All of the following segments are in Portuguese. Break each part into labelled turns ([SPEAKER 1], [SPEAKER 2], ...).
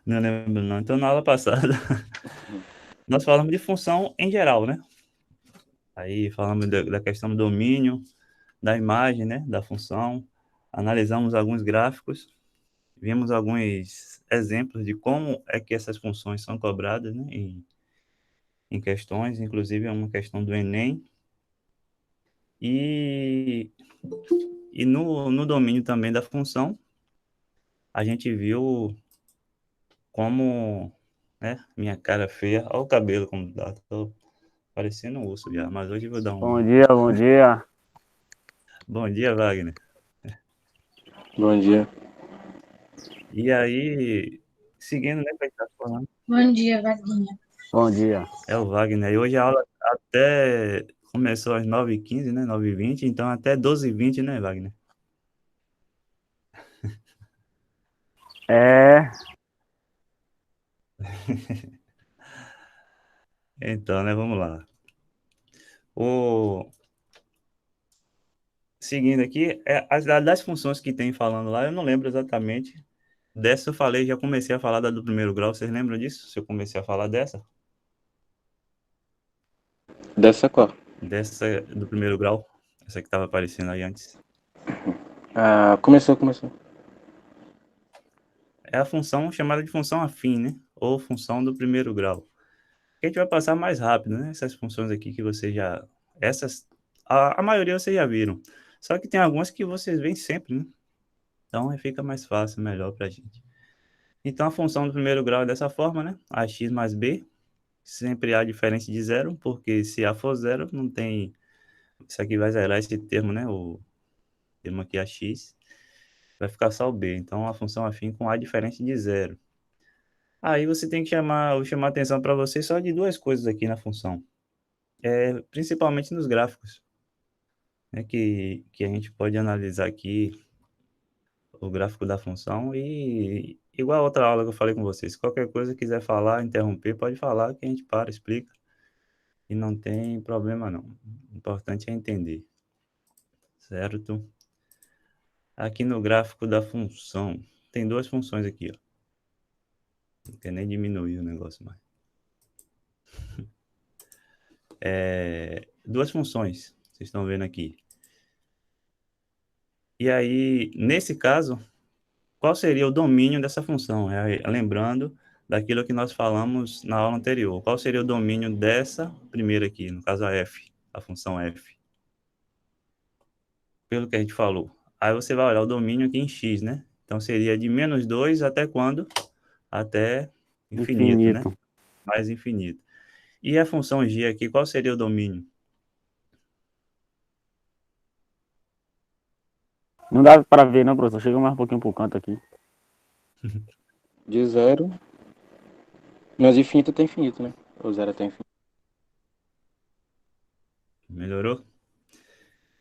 [SPEAKER 1] Não lembro não. Então, na aula passada, nós falamos de função em geral, né? Aí falamos da questão do domínio, da imagem, né? Da função, analisamos alguns gráficos, vimos alguns exemplos de como é que essas funções são cobradas, né? Em questões, inclusive uma questão do Enem. E, e no domínio também da função, a gente viu como, né? Minha cara feia, olha o cabelo como dá, tô parecendo um urso já, mas hoje eu vou dar
[SPEAKER 2] Bom
[SPEAKER 1] uma.
[SPEAKER 2] dia, bom dia.
[SPEAKER 1] Bom dia, Wagner.
[SPEAKER 3] Bom dia.
[SPEAKER 1] E aí, seguindo, né, que a gente tá falando,
[SPEAKER 4] Bom dia, Vaguinha.
[SPEAKER 2] Bom dia.
[SPEAKER 1] é o Wagner. E hoje a aula até começou às 9h15, né, 9h20, então até 12h20, né, Wagner?
[SPEAKER 2] É,
[SPEAKER 1] Então, né, vamos lá. O... Seguindo aqui, das funções que tem falando lá, eu não lembro exatamente. Dessa eu falei, já comecei a falar da do primeiro grau, vocês lembram disso? Se eu comecei a falar dessa?
[SPEAKER 3] Dessa qual?
[SPEAKER 1] Dessa do primeiro grau, essa que estava aparecendo aí antes.
[SPEAKER 3] Ah, começou.
[SPEAKER 1] É a função chamada de função afim, né? Ou função do primeiro grau. Que a gente vai passar mais rápido, né? Essas funções aqui que vocês já. Essas. A maioria vocês já viram. Só que tem algumas que vocês veem sempre, né? Então aí fica mais fácil, melhor pra gente. Então a função do primeiro grau é dessa forma, né? AX mais B. Sempre A diferente de zero, porque se A for zero, não tem. Isso aqui vai zerar esse termo, né? O termo aqui AX. Vai ficar só o B. Então a função afim com A diferente de zero. Aí você tem que chamar atenção para você só de duas coisas aqui na função. Principalmente nos gráficos, né, que a gente pode analisar aqui o gráfico da função e igual a outra aula que eu falei com vocês, qualquer coisa quiser falar, interromper, pode falar que a gente para, explica e não tem problema não. O importante é entender, certo? Aqui no gráfico da função, tem duas funções aqui, ó. Não quer nem diminuir o negócio mais. Duas funções, vocês estão vendo aqui. E aí, nesse caso, qual seria o domínio dessa função? Lembrando daquilo que nós falamos na aula anterior. Qual seria o domínio dessa primeira aqui, no caso a f, a função f? Pelo que a gente falou. Aí você vai olhar o domínio aqui em x, né? Então seria de menos 2 até quando? Até infinito, né?
[SPEAKER 2] infinito.
[SPEAKER 1] Mais infinito. E a função g aqui, qual seria o domínio?
[SPEAKER 2] Não dá para ver, não, professor. Chega mais um pouquinho pro canto aqui.
[SPEAKER 3] De zero. Mas infinito até infinito, né? Ou zero até infinito.
[SPEAKER 1] Melhorou?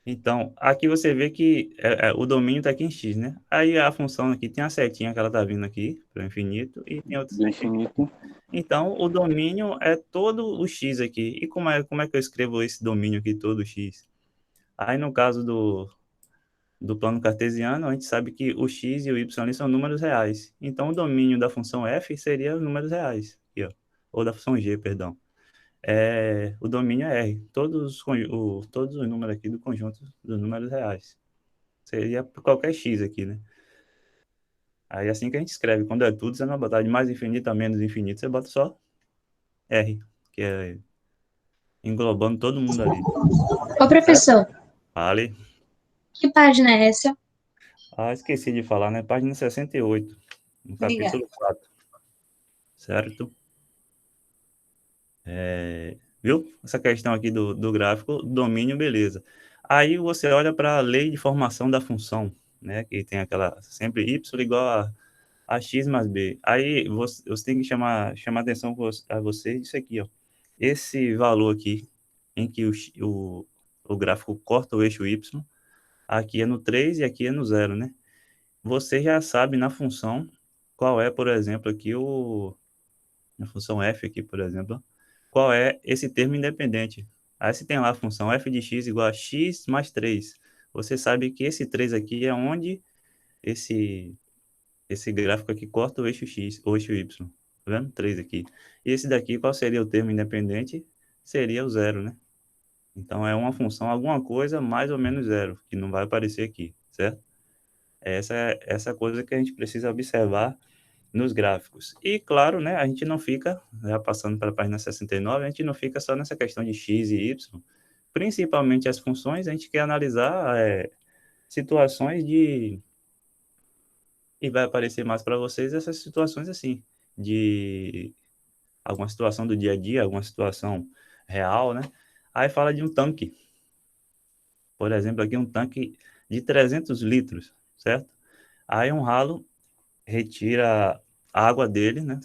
[SPEAKER 1] Então, aqui você vê que o domínio está aqui em x, né? Aí a função aqui tem a setinha que ela está vindo aqui para o infinito e tem outra
[SPEAKER 3] Do
[SPEAKER 1] setinha aqui.
[SPEAKER 3] infinito.
[SPEAKER 1] Então, o domínio é todo o x aqui. E como é que eu escrevo esse domínio aqui, todo o x? Aí, no caso do plano cartesiano, a gente sabe que o x e o y ali são números reais. Então, o domínio da função f seria números reais. Aqui, ó. Ou da função g, perdão. O domínio é R. Todos os números aqui do conjunto dos números reais. Seria por qualquer x aqui, né? Aí assim que a gente escreve. Quando é tudo, você não vai botar de mais infinito a menos infinito, você bota só R, que é englobando todo mundo ali.
[SPEAKER 4] Ô,
[SPEAKER 1] Certo?
[SPEAKER 4] professor,
[SPEAKER 1] Vale.
[SPEAKER 4] que página é essa?
[SPEAKER 1] Ah, esqueci de falar, né? Página 68, no
[SPEAKER 4] Obrigada.
[SPEAKER 1] capítulo 4, certo? Viu? Essa questão aqui do gráfico, domínio, beleza. Aí você olha para a lei de formação da função, né? Que tem aquela sempre y igual a x mais b. Aí você tem que chamar atenção a você disso aqui, ó. Esse valor aqui, em que o gráfico corta o eixo y, aqui é no 3 e aqui é no zero, né? Você já sabe na função qual é, por exemplo, aqui na função f aqui, por exemplo, qual é esse termo independente. Aí se tem lá a função f de x igual a x mais 3. Você sabe que esse 3 aqui é onde esse Esse gráfico aqui corta o eixo X, o eixo Y. Tá vendo? 3 aqui. E esse daqui, qual seria o termo independente? Seria o zero, né? Então, é uma função, alguma coisa mais ou menos zero, que não vai aparecer aqui, certo? Essa coisa que a gente precisa observar nos gráficos. E, claro, né, a gente não fica, já passando para a página 69, a gente não fica só nessa questão de x e y, principalmente as funções, a gente quer analisar situações de... E vai aparecer mais para vocês essas situações assim, de alguma situação do dia a dia, alguma situação real, né? Aí fala de um tanque. Por exemplo, aqui um tanque de 300 litros, certo? Aí um ralo retira a água dele, né?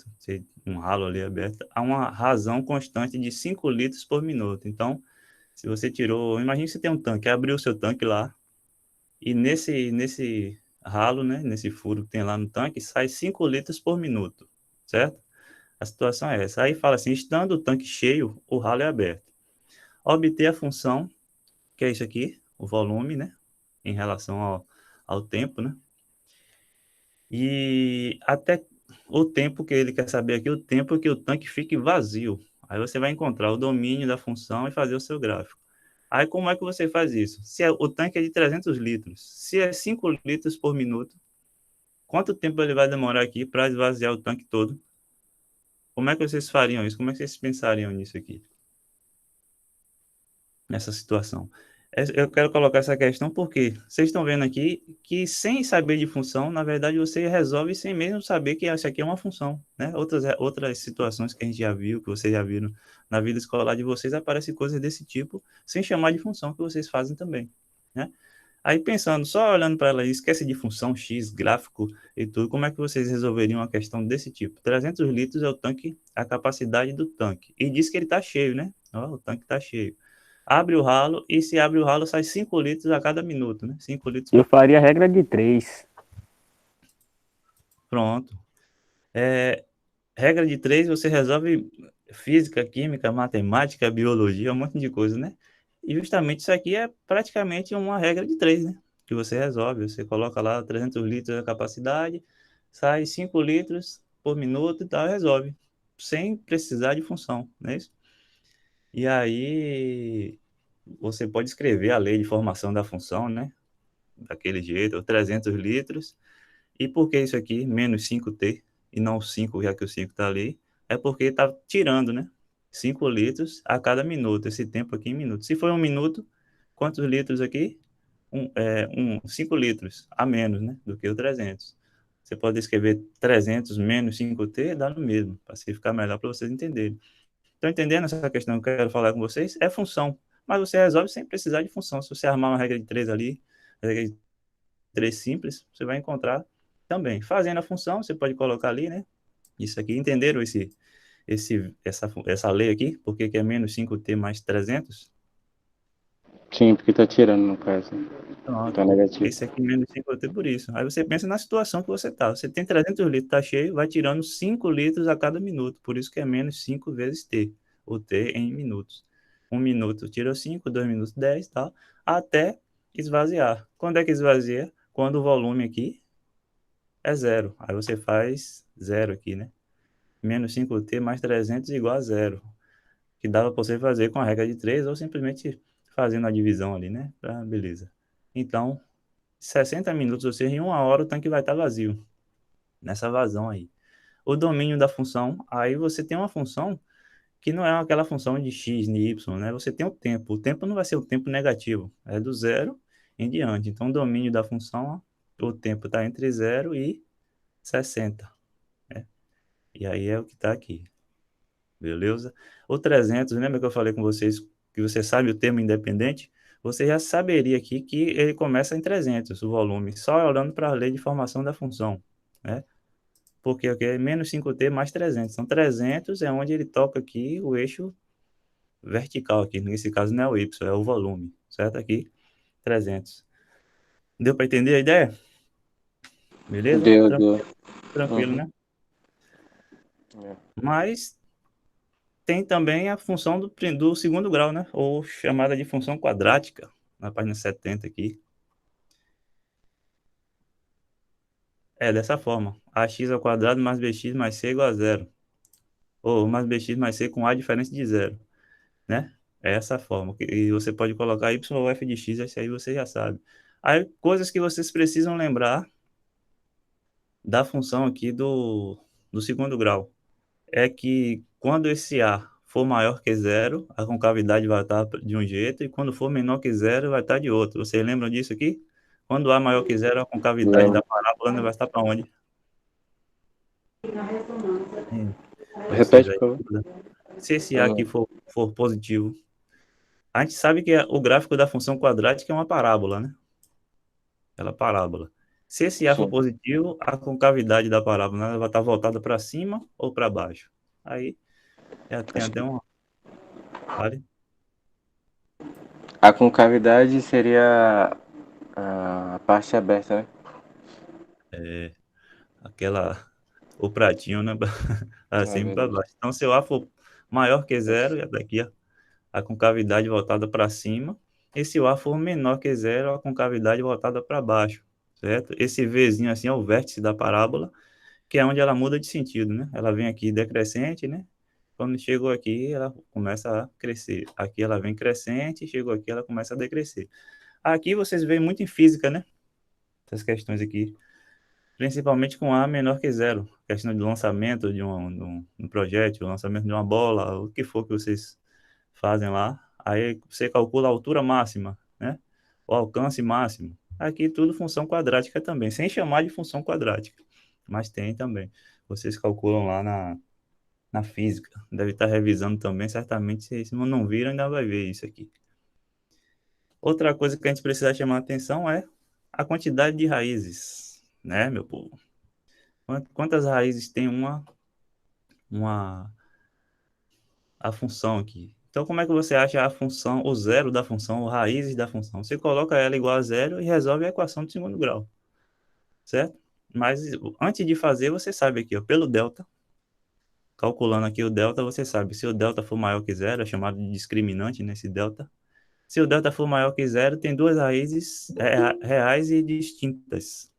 [SPEAKER 1] Um ralo ali aberto, a uma razão constante de 5 litros por minuto. Então, se você tirou, imagine que você tem um tanque, abriu o seu tanque lá, e nesse ralo, né, nesse furo que tem lá no tanque, sai 5 litros por minuto, certo? A situação é essa. Aí fala assim, estando o tanque cheio, o ralo é aberto. Obter a função, que é isso aqui, o volume, né, em relação ao tempo, né? E até o tempo que ele quer saber aqui, o tempo que o tanque fique vazio. Aí você vai encontrar o domínio da função e fazer o seu gráfico. Aí como é que você faz isso? Se o tanque é de 300 litros, se é 5 litros por minuto, quanto tempo ele vai demorar aqui para esvaziar o tanque todo? Como é que vocês fariam isso? Como é que vocês pensariam nisso aqui? Nessa situação. Eu quero colocar essa questão porque vocês estão vendo aqui que sem saber de função, na verdade você resolve sem mesmo saber que isso aqui é uma função, né? Outras situações que a gente já viu, que vocês já viram na vida escolar de vocês, aparecem coisas desse tipo, sem chamar de função, que vocês fazem também, né? Aí pensando, só olhando para ela, esquece de função X, gráfico e tudo, como é que vocês resolveriam uma questão desse tipo? 300 litros é o tanque, a capacidade do tanque. E diz que ele está cheio, né? Ó, o tanque está cheio. Abre o ralo e se abre o ralo sai 5 litros a cada minuto, né? 5 litros.
[SPEAKER 2] Eu faria a regra de 3.
[SPEAKER 1] Pronto. Regra de 3, você resolve física, química, matemática, biologia, um monte de coisa, né? E justamente isso aqui é praticamente uma regra de 3, né? Que você resolve. Você coloca lá 300 litros a capacidade, sai 5 litros por minuto e tal, resolve. Sem precisar de função, não é isso? E aí você pode escrever a lei de formação da função, né? Daquele jeito, 300 litros. E por que isso aqui, menos 5T, e não 5, já que o 5 está ali? É porque está tirando, né? 5 litros a cada minuto, esse tempo aqui em minutos. Se for um minuto, quantos litros aqui? 5 litros a menos, né? Do que o 300. Você pode escrever 300 menos 5T, dá no mesmo, para ficar melhor para vocês entenderem. Estão entendendo essa questão que eu quero falar com vocês? É função, mas você resolve sem precisar de função. Se você armar uma regra de 3 ali, regra de 3 simples, você vai encontrar também. Fazendo a função, você pode colocar ali, né? Isso aqui, entenderam essa lei aqui? Por que é menos 5T mais 300?
[SPEAKER 3] Sim, porque tá tirando, no caso.
[SPEAKER 1] Pronto.
[SPEAKER 3] Tá negativo.
[SPEAKER 1] Esse aqui menos 5T por isso. Aí você pensa na situação que você está. Você tem 300 litros, está cheio, vai tirando 5 litros a cada minuto. Por isso que é menos 5 vezes T. O T em minutos. 1 minuto tira 5, 2 minutos 10, tal, até esvaziar. Quando é que esvazia? Quando o volume aqui é zero. Aí você faz zero aqui, né? Menos 5T mais 300 igual a zero. Que dava para você fazer com a regra de 3 ou simplesmente fazendo a divisão ali, né? Beleza. Então, 60 minutos, ou seja, em 1 hora o tanque vai estar vazio. Nessa vazão aí. O domínio da função, aí você tem uma função que não é aquela função de x, de y, né? Você tem o tempo. O tempo não vai ser o tempo negativo. É do zero em diante. Então, o domínio da função, o tempo está entre 0 e 60. Né? E aí é o que está aqui. Beleza? O 300, lembra que eu falei com vocês que você sabe o termo independente? Você já saberia aqui que ele começa em 300, o volume, só olhando para a lei de formação da função, né? Porque aqui é menos 5T mais 300. Então, 300 é onde ele toca aqui o eixo vertical aqui. Nesse caso não é o Y, é o volume, certo? Aqui, 300. Deu para entender a ideia? Beleza?
[SPEAKER 3] Deu.
[SPEAKER 1] Tranquilo,
[SPEAKER 3] Uhum.
[SPEAKER 1] né?
[SPEAKER 3] É.
[SPEAKER 1] Mas tem também a função do segundo grau, né? Ou chamada de função quadrática, na página 70 aqui. É dessa forma. Ax ao quadrado mais bx mais c igual a zero. Ou mais bx mais c com a diferença de zero, né? É essa forma. E você pode colocar y ou f de x, esse aí você já sabe. Aí, coisas que vocês precisam lembrar da função aqui do segundo grau. É que quando esse A for maior que zero, a concavidade vai estar de um jeito, e quando for menor que zero, vai estar de outro. Vocês lembram disso aqui? Quando A maior que zero, a concavidade da
[SPEAKER 3] Lembro.
[SPEAKER 1] parábola vai estar para onde? Ou
[SPEAKER 3] Repete,
[SPEAKER 1] seja,
[SPEAKER 3] por favor.
[SPEAKER 1] se esse A aqui
[SPEAKER 3] Hum,
[SPEAKER 1] for positivo, a gente sabe que o gráfico da função quadrática é uma parábola, né? Aquela parábola. Se esse A for
[SPEAKER 3] sim.
[SPEAKER 1] positivo, a concavidade da parábola, né, vai estar voltada para cima ou para baixo. Aí já tem
[SPEAKER 3] Acho
[SPEAKER 1] até
[SPEAKER 3] que
[SPEAKER 1] uma. Vale?
[SPEAKER 3] a concavidade seria a parte aberta, né?
[SPEAKER 1] Aquela, o pratinho, né?
[SPEAKER 3] É
[SPEAKER 1] Assim para
[SPEAKER 3] verdade.
[SPEAKER 1] baixo. Então, se o A for maior que zero, já daqui a concavidade voltada para cima. E se o A for menor que zero, a concavidade voltada para baixo, certo? Esse Vzinho assim é o vértice da parábola, que é onde ela muda de sentido, né? Ela vem aqui decrescente, né? Quando chegou aqui, ela começa a crescer. Aqui ela vem crescente, chegou aqui, ela começa a decrescer. Aqui vocês veem muito em física, né? Essas questões aqui, principalmente com A menor que zero. Questão de lançamento de um projétil, lançamento de uma bola, o que for que vocês fazem lá. Aí você calcula a altura máxima, né? O alcance máximo. Aqui tudo função quadrática também, sem chamar de função quadrática. Mas tem também. Vocês calculam lá na física. Deve estar revisando também, certamente. Se não viram, ainda vai ver isso aqui. Outra coisa que a gente precisa chamar a atenção é a quantidade de raízes, né, meu povo? Quantas raízes tem uma a função aqui? Então, como é que você acha a função, o zero da função, o raízes da função? Você coloca ela igual a zero e resolve a equação de segundo grau, certo? Mas antes de fazer, você sabe aqui, ó, pelo delta, calculando aqui o delta, você sabe, se o delta for maior que zero, é chamado de discriminante nesse delta. Se o delta for maior que zero, tem duas raízes reais e distintas,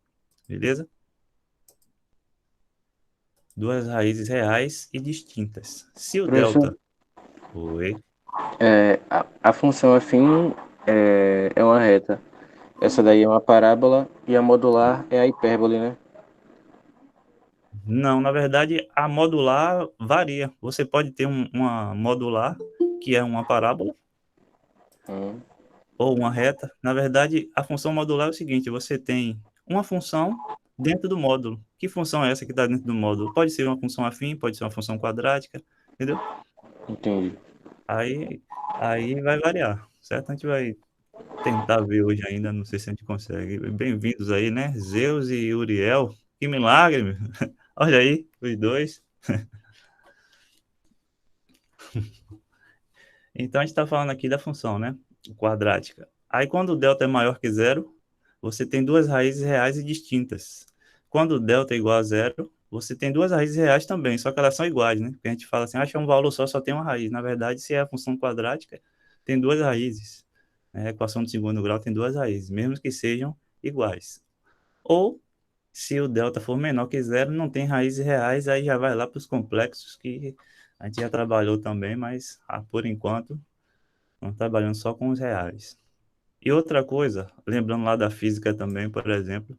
[SPEAKER 1] beleza? Duas raízes reais e distintas. Se o
[SPEAKER 3] Professor,
[SPEAKER 1] delta... Oi?
[SPEAKER 3] a função afim é uma reta. Essa daí é uma parábola e a modular é a hipérbole, né?
[SPEAKER 1] Não, na verdade, a modular varia. Você pode ter uma modular, que é uma parábola,
[SPEAKER 3] Hum,
[SPEAKER 1] ou uma reta. Na verdade, a função modular é o seguinte: você tem uma função dentro do módulo. Que função é essa que está dentro do módulo? Pode ser uma função afim, pode ser uma função quadrática, entendeu?
[SPEAKER 3] entendi.
[SPEAKER 1] Aí, aí vai variar, certo? A gente vai tentar ver hoje ainda, não sei se a gente consegue. Bem-vindos aí, né? Zeus e Uriel. Que milagre, meu. Olha aí, os dois. Então, a gente está falando aqui da função, né? Quadrática. Aí, quando o delta é maior que zero, você tem duas raízes reais e distintas. Quando o delta é igual a zero, você tem duas raízes reais também, só que elas são iguais, né? Porque a gente fala assim, acha um valor só tem uma raiz. Na verdade, se é a função quadrática, tem duas raízes. A equação de segundo grau tem duas raízes, mesmo que sejam iguais. Ou, se o delta for menor que zero, não tem raízes reais, aí já vai lá para os complexos que a gente já trabalhou também, mas por enquanto estamos trabalhando só com os reais. E outra coisa, lembrando lá da física também, por exemplo,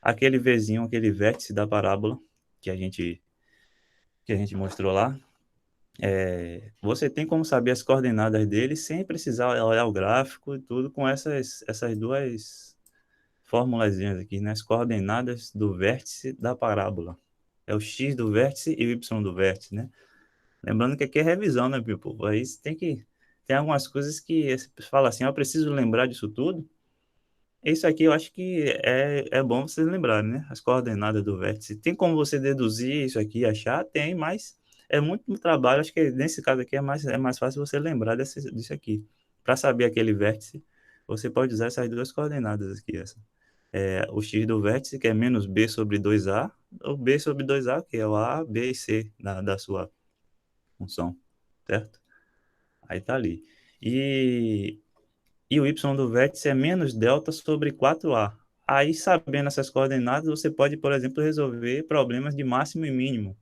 [SPEAKER 1] aquele Vzinho, aquele vértice da parábola que a gente mostrou lá, você tem como saber as coordenadas dele sem precisar olhar o gráfico e tudo com essas duas formulazinhas aqui, né? As coordenadas do vértice da parábola. É o x do vértice e o y do vértice, né? Lembrando que aqui é revisão, né, people? Aí você tem algumas coisas que você fala assim, eu preciso lembrar disso tudo. Isso aqui eu acho que é bom vocês lembrarem, né? As coordenadas do vértice. Tem como você deduzir isso aqui, achar? Tem, mas é muito trabalho. Acho que nesse caso aqui é mais fácil você lembrar disso aqui. Para saber aquele vértice, você pode usar essas duas coordenadas aqui. O x do vértice, que é menos b sobre 2a, ou b sobre 2a, que é o a, b e c da sua função, certo? Aí tá ali. E o y do vértice é menos delta sobre 4a. Aí, sabendo essas coordenadas, você pode, por exemplo, resolver problemas de máximo e mínimo,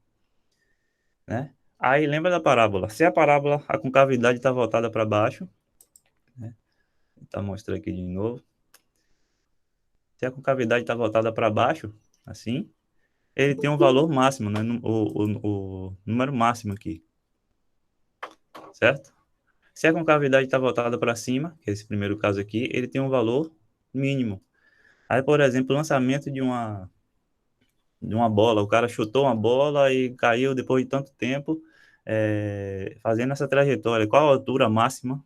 [SPEAKER 1] né? Aí, lembra da parábola. Se a parábola, a concavidade está voltada para baixo, né? Vou tentar mostrar aqui de novo. Se a concavidade está voltada para baixo, assim, ele tem um valor máximo, né? O número máximo aqui, certo? Se a concavidade está voltada para cima, que é esse primeiro caso aqui, ele tem um valor mínimo. Aí, por exemplo, o lançamento de uma bola, o cara chutou uma bola e caiu depois de tanto tempo, fazendo essa trajetória. Qual a altura máxima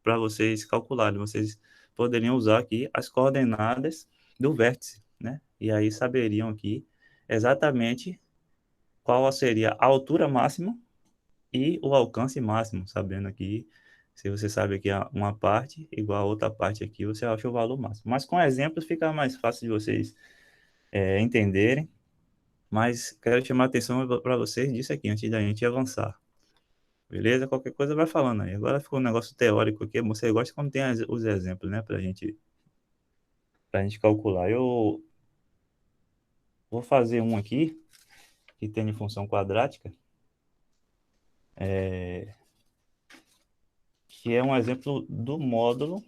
[SPEAKER 1] para vocês calcularem? Vocês poderiam usar aqui as coordenadas do vértice, né? E aí saberiam aqui exatamente qual seria a altura máxima e o alcance máximo, sabendo aqui, se você sabe que uma parte igual a outra parte aqui, você acha o valor máximo. Mas com exemplos fica mais fácil de vocês entenderem, mas quero chamar a atenção para vocês disso aqui, antes da gente avançar. Beleza? Qualquer coisa vai falando aí. Agora ficou um negócio teórico aqui, você gosta quando tem os exemplos, né, pra gente calcular. Eu vou fazer um aqui, que tem de função quadrática, que é um exemplo do módulo.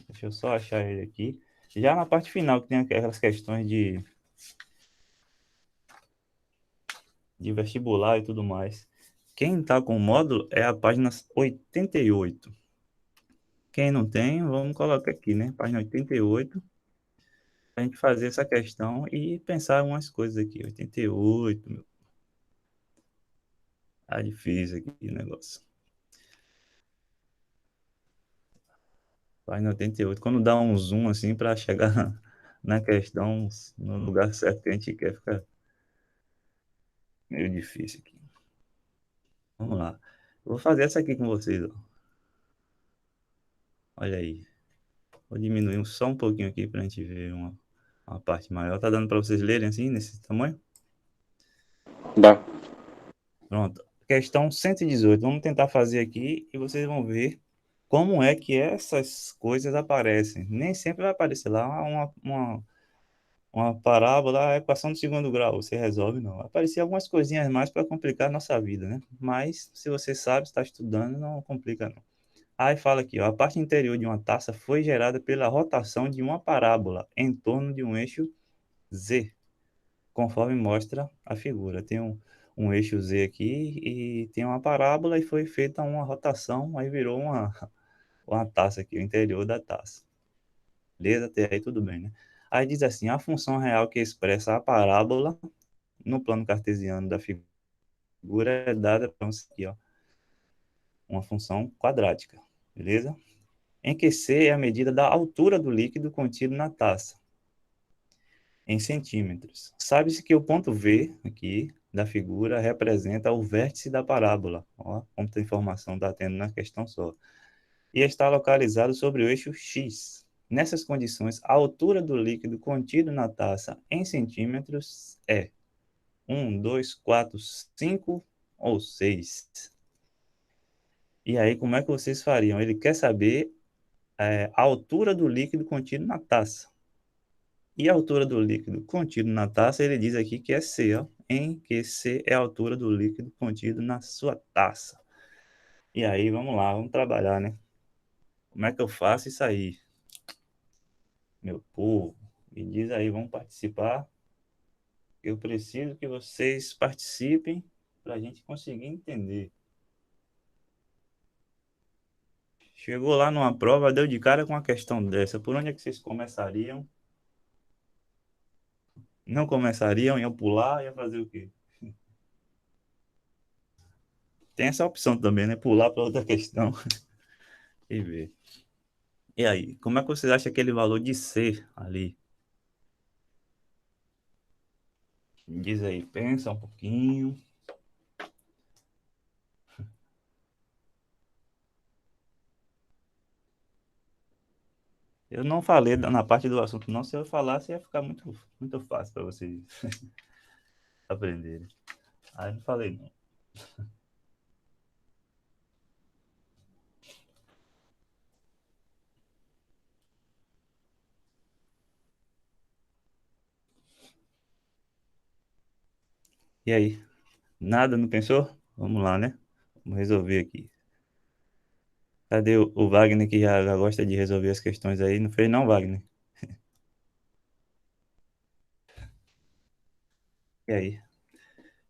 [SPEAKER 1] Deixa eu só achar ele aqui. Já na parte final, que tem aquelas questões de vestibular e tudo mais. Quem está com o módulo é a página 88. Quem não tem, vamos colocar aqui, né? Página 88, para a gente fazer essa questão e pensar umas coisas aqui. 88, meu. Tá difícil aqui o negócio. Página 88. Quando dá um zoom assim para chegar na questão, no lugar certo que a gente quer, fica meio difícil aqui. Vamos lá. Eu vou fazer essa aqui com vocês, ó. Olha aí. Vou diminuir só um pouquinho aqui para a gente ver uma parte maior. Tá dando para vocês lerem assim, nesse tamanho?
[SPEAKER 3] Dá.
[SPEAKER 1] Pronto. Questão 118. Vamos tentar fazer aqui e vocês vão ver como é que essas coisas aparecem. Nem sempre vai aparecer lá uma parábola, a equação do segundo grau. Você resolve, não. Vai aparecer algumas coisinhas mais para complicar a nossa vida, né? Mas se você sabe, está estudando, não complica, não. Aí fala aqui, ó, a parte interior de uma taça foi gerada pela rotação de uma parábola em torno de um eixo Z, conforme mostra a figura. Tem um eixo Z aqui e tem uma parábola e foi feita uma rotação, aí virou uma taça aqui, o interior da taça. Beleza? Até aí tudo bem, né? Aí diz assim, a função real que expressa a parábola no plano cartesiano da figura é dada para aqui, ó, uma função quadrática. Beleza? Em que C é a medida da altura do líquido contido na taça, em centímetros. Sabe-se que o ponto V, aqui, da figura, representa o vértice da parábola. Ó, quanta informação está tendo na questão só. E está localizado sobre o eixo X. Nessas condições, a altura do líquido contido na taça em centímetros é 1, 2, 4, 5 ou 6. E aí, como é que vocês fariam? Ele quer saber a altura do líquido contido na taça. E a altura do líquido contido na taça, ele diz aqui que é C, ó, em que C é a altura do líquido contido na sua taça. E aí, vamos lá, vamos trabalhar, né? Como é que eu faço isso aí? Meu povo, me diz aí, vamos participar. Eu preciso que vocês participem para a gente conseguir entender. Chegou lá numa prova, deu de cara com uma questão dessa. Por onde é que vocês começariam? Não começariam, iam pular, ia fazer o quê? Tem essa opção também, né? Pular para outra questão e ver. E aí, como é que vocês acham aquele valor de C ali? Diz aí, pensa um pouquinho. Eu não falei na parte do assunto, não. Se eu falasse, ia ficar muito, muito fácil para vocês aprenderem. Aí eu não falei, não. E aí? Nada, não pensou? Vamos lá, né? Vamos resolver aqui. Cadê o Wagner que já gosta de resolver as questões aí? Não fez não, Wagner? E aí?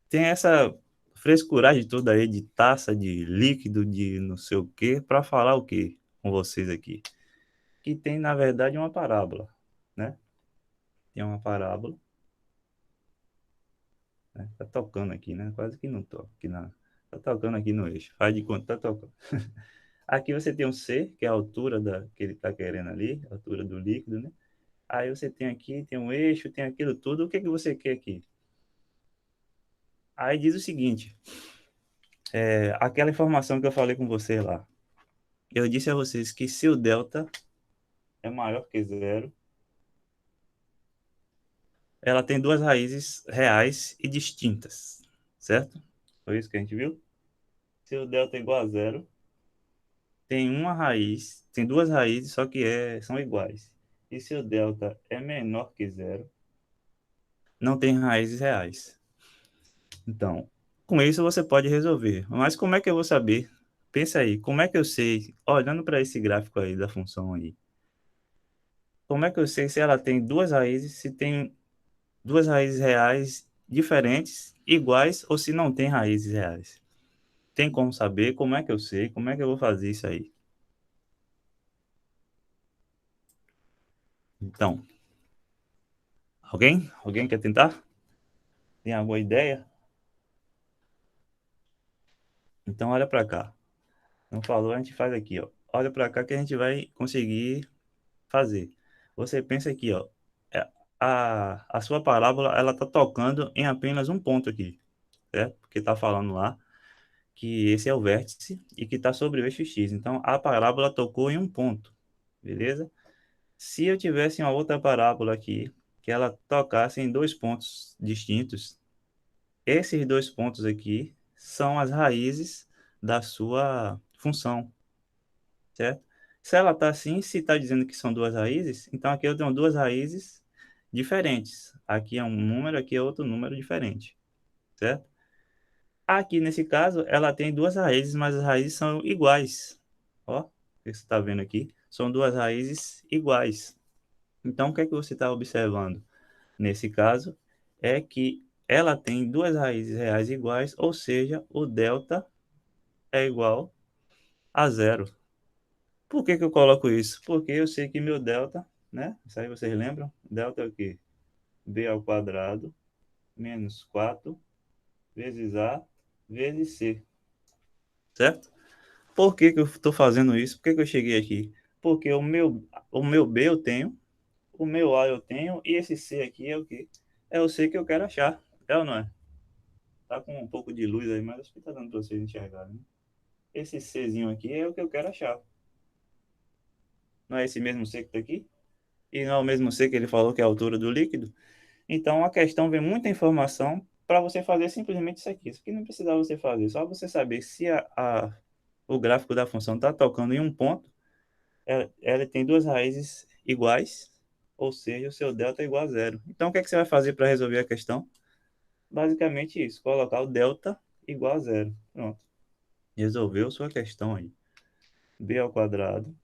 [SPEAKER 1] Tem essa frescuragem toda aí de taça, de líquido, de não sei o quê, para falar o quê com vocês aqui? Que tem, na verdade, uma parábola, né? Tem uma parábola, né? Tá tocando aqui, né? Quase que não toca aqui na... Tá tocando aqui no eixo. Faz de conta, tá tocando. Aqui você tem um C, que é a altura que ele tá querendo ali, a altura do líquido, né? Aí você tem aqui, tem um eixo, tem aquilo tudo. O que que você quer aqui? Aí diz o seguinte, aquela informação que eu falei com você lá. Eu disse a vocês que se o delta é maior que zero, ela tem duas raízes reais e distintas, certo? Foi isso que a gente viu? Se o delta é igual a zero, tem uma raiz, tem duas raízes, só que são iguais. E se o delta é menor que zero, não tem raízes reais. Então, com isso você pode resolver. Mas como é que eu vou saber? Pensa aí, como é que eu sei, olhando para esse gráfico aí da função aí, como é que eu sei se ela tem duas raízes, se tem duas raízes reais diferentes, iguais, ou se não tem raízes reais? Tem como saber? Como é que eu sei? Como é que eu vou fazer isso aí? Então, alguém? Alguém quer tentar? Tem alguma ideia? Então, olha para cá. Não falou, a gente faz aqui, ó. Olha para cá que a gente vai conseguir fazer. Você pensa aqui, ó. é, a sua parábola, ela tá tocando em apenas um ponto aqui, certo? Porque tá falando lá que esse é o vértice e que está sobre o eixo X. Então, a parábola tocou em um ponto, beleza? Se eu tivesse uma outra parábola aqui, que ela tocasse em dois pontos distintos, esses dois pontos aqui são as raízes da sua função, certo? Se ela está assim, se está dizendo que são duas raízes, então aqui eu tenho duas raízes diferentes. Aqui é um número, aqui é outro número diferente, certo? Aqui nesse caso, ela tem duas raízes, mas as raízes são iguais. Ó, o que você está vendo aqui? São duas raízes iguais. Então, o que é que você está observando? Nesse caso, é que ela tem duas raízes reais iguais, ou seja, o delta é igual a zero. Por que que eu coloco isso? Porque eu sei que meu delta, né? Isso aí vocês lembram? Delta é o quê? B ao quadrado menos 4 vezes A vezes C, certo? Por que que eu estou fazendo isso? Por que que eu cheguei aqui? Porque o meu B eu tenho, o meu A eu tenho, e esse C aqui é o quê? É o C que eu quero achar. É ou não é? Tá com um pouco de luz aí, mas acho que tá dando para vocês enxergarem, né? Esse Czinho aqui é o que eu quero achar. Não é esse mesmo C que tá aqui? E não é o mesmo C que ele falou que é a altura do líquido? Então a questão vem muita informação para você fazer simplesmente isso aqui. Isso aqui não precisava você fazer, só você saber se o gráfico da função está tocando em um ponto, ela tem duas raízes iguais, ou seja, o seu delta é igual a zero. Então, o que é que você vai fazer para resolver a questão? Basicamente isso, colocar o delta igual a zero. Pronto. Resolveu sua questão aí. B ao quadrado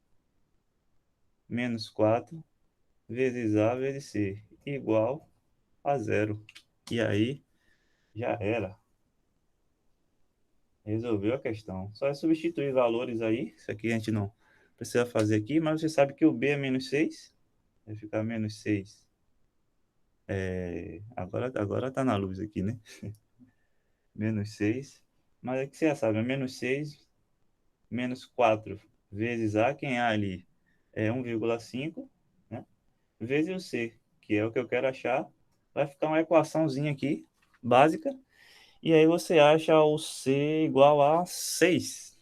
[SPEAKER 1] menos 4 vezes A vezes C igual a zero. E aí, já era. Resolveu a questão. Só é substituir valores aí. Isso aqui a gente não precisa fazer aqui, mas você sabe que o B é menos 6. Vai ficar menos 6. Agora tá na luz aqui, né? Menos 6. Mas aqui você já sabe, é menos 6 menos 4 vezes A, quem é ali é 1,5, né? Vezes o C, que é o que eu quero achar. Vai ficar uma equaçãozinha aqui, básica. E aí você acha o C igual a 6,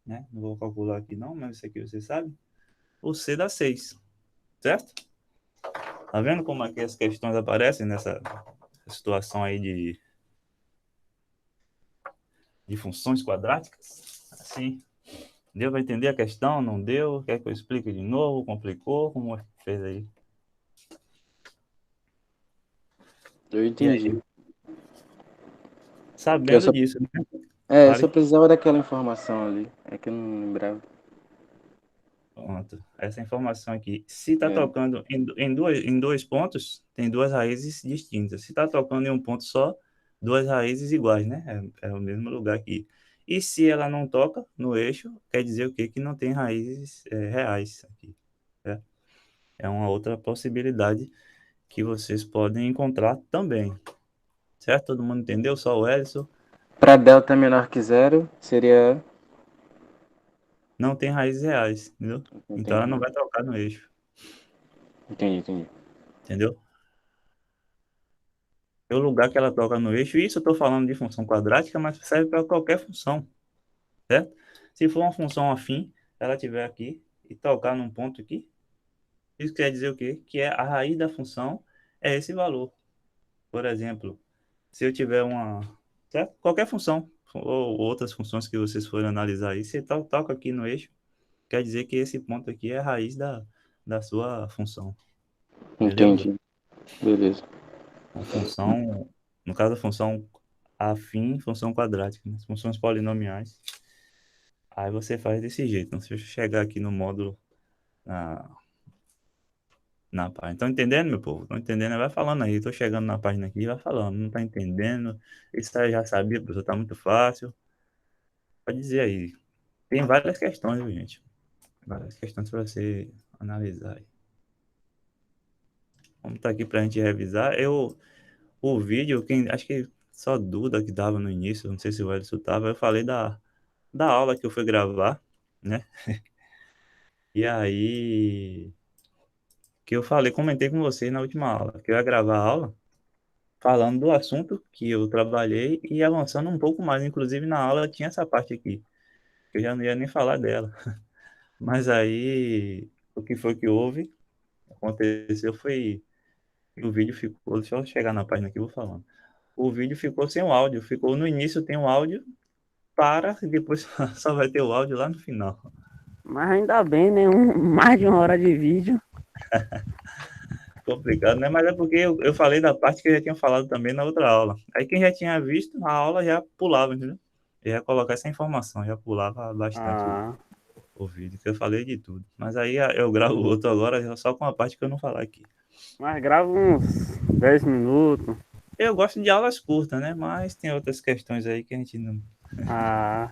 [SPEAKER 1] né? Não vou calcular aqui não, mas isso aqui você sabe. O C dá 6, certo? Tá vendo como é que as questões aparecem nessa situação aí de funções quadráticas? Assim, deu para entender a questão? Não deu? Quer que eu explique de novo? Complicou? Como é que fez aí?
[SPEAKER 3] Eu
[SPEAKER 1] E aí?
[SPEAKER 3] entendi. Eu
[SPEAKER 1] Sabendo
[SPEAKER 3] só,
[SPEAKER 1] disso, né?
[SPEAKER 3] eu só
[SPEAKER 1] Fale.
[SPEAKER 3] precisava daquela informação ali. É que eu não lembrava.
[SPEAKER 1] Pronto. Essa informação aqui. Se está
[SPEAKER 3] É,
[SPEAKER 1] tocando em dois pontos, tem duas raízes distintas. Se está tocando em um ponto só, duas raízes iguais, né? É o mesmo lugar aqui. E se ela não toca no eixo, quer dizer o quê? Que não tem raízes reais aqui. Né? É uma outra possibilidade que vocês podem encontrar também. Certo? Todo mundo entendeu? Só o Ellison.
[SPEAKER 3] para delta menor que zero, seria.
[SPEAKER 1] Não tem raízes reais, entendeu? Então ela não
[SPEAKER 3] Entendi.
[SPEAKER 1] vai tocar no eixo,
[SPEAKER 3] Entendi.
[SPEAKER 1] entendeu? É o lugar que ela toca no eixo. Isso eu estou falando de função quadrática, mas serve para qualquer função, certo? Se for uma função afim, ela estiver aqui e tocar num ponto aqui, isso quer dizer o quê? Que é a raiz da função é esse valor. Por exemplo, se eu tiver uma, certo? Qualquer função ou outras funções que vocês forem analisar aí, você toca aqui no eixo, quer dizer que esse ponto aqui é a raiz da sua função. Beleza?
[SPEAKER 3] Entendi. Beleza.
[SPEAKER 1] Uma função, no caso, a função afim, função quadrática, né? As funções polinomiais. Aí você faz desse jeito. Então, se eu chegar aqui no módulo, na, na página. Estão entendendo, meu povo? Estão entendendo? Vai falando aí. Estou chegando na página aqui, vai falando. Não está entendendo? Isso aí já sabia, professor, está muito fácil. Pode dizer aí. Tem várias questões, viu, gente? Várias questões para você analisar aí. Vamos estar aqui para a gente revisar. O vídeo, acho que só Duda que dava no início, não sei se o Ellison estava, eu falei da aula que eu fui gravar, né? E aí, que eu falei, comentei com vocês na última aula, que eu ia gravar a aula falando do assunto que eu trabalhei e avançando um pouco mais. Inclusive, na aula tinha essa parte aqui, que eu já não ia nem falar dela. Mas aí, o que foi que houve, aconteceu foi que o vídeo ficou, deixa eu chegar na página aqui, eu vou falando. O vídeo ficou sem o áudio, ficou no início tem o áudio, para e depois só vai ter o áudio lá no final.
[SPEAKER 2] Mas ainda bem, né? Mais de 1 hora de vídeo.
[SPEAKER 1] Complicado, né? Mas é porque eu falei da parte que eu já tinha falado também na outra aula. Aí quem já tinha visto a aula já pulava, entendeu? Eu ia colocar essa informação, já pulava bastante
[SPEAKER 2] Ah,
[SPEAKER 1] o vídeo, que eu falei de tudo. Mas aí eu gravo o outro agora só com a parte que eu não falar aqui.
[SPEAKER 2] mas grava uns 10 minutos.
[SPEAKER 1] Eu gosto de aulas curtas, né? Mas tem outras questões aí que a gente não.
[SPEAKER 2] Ah,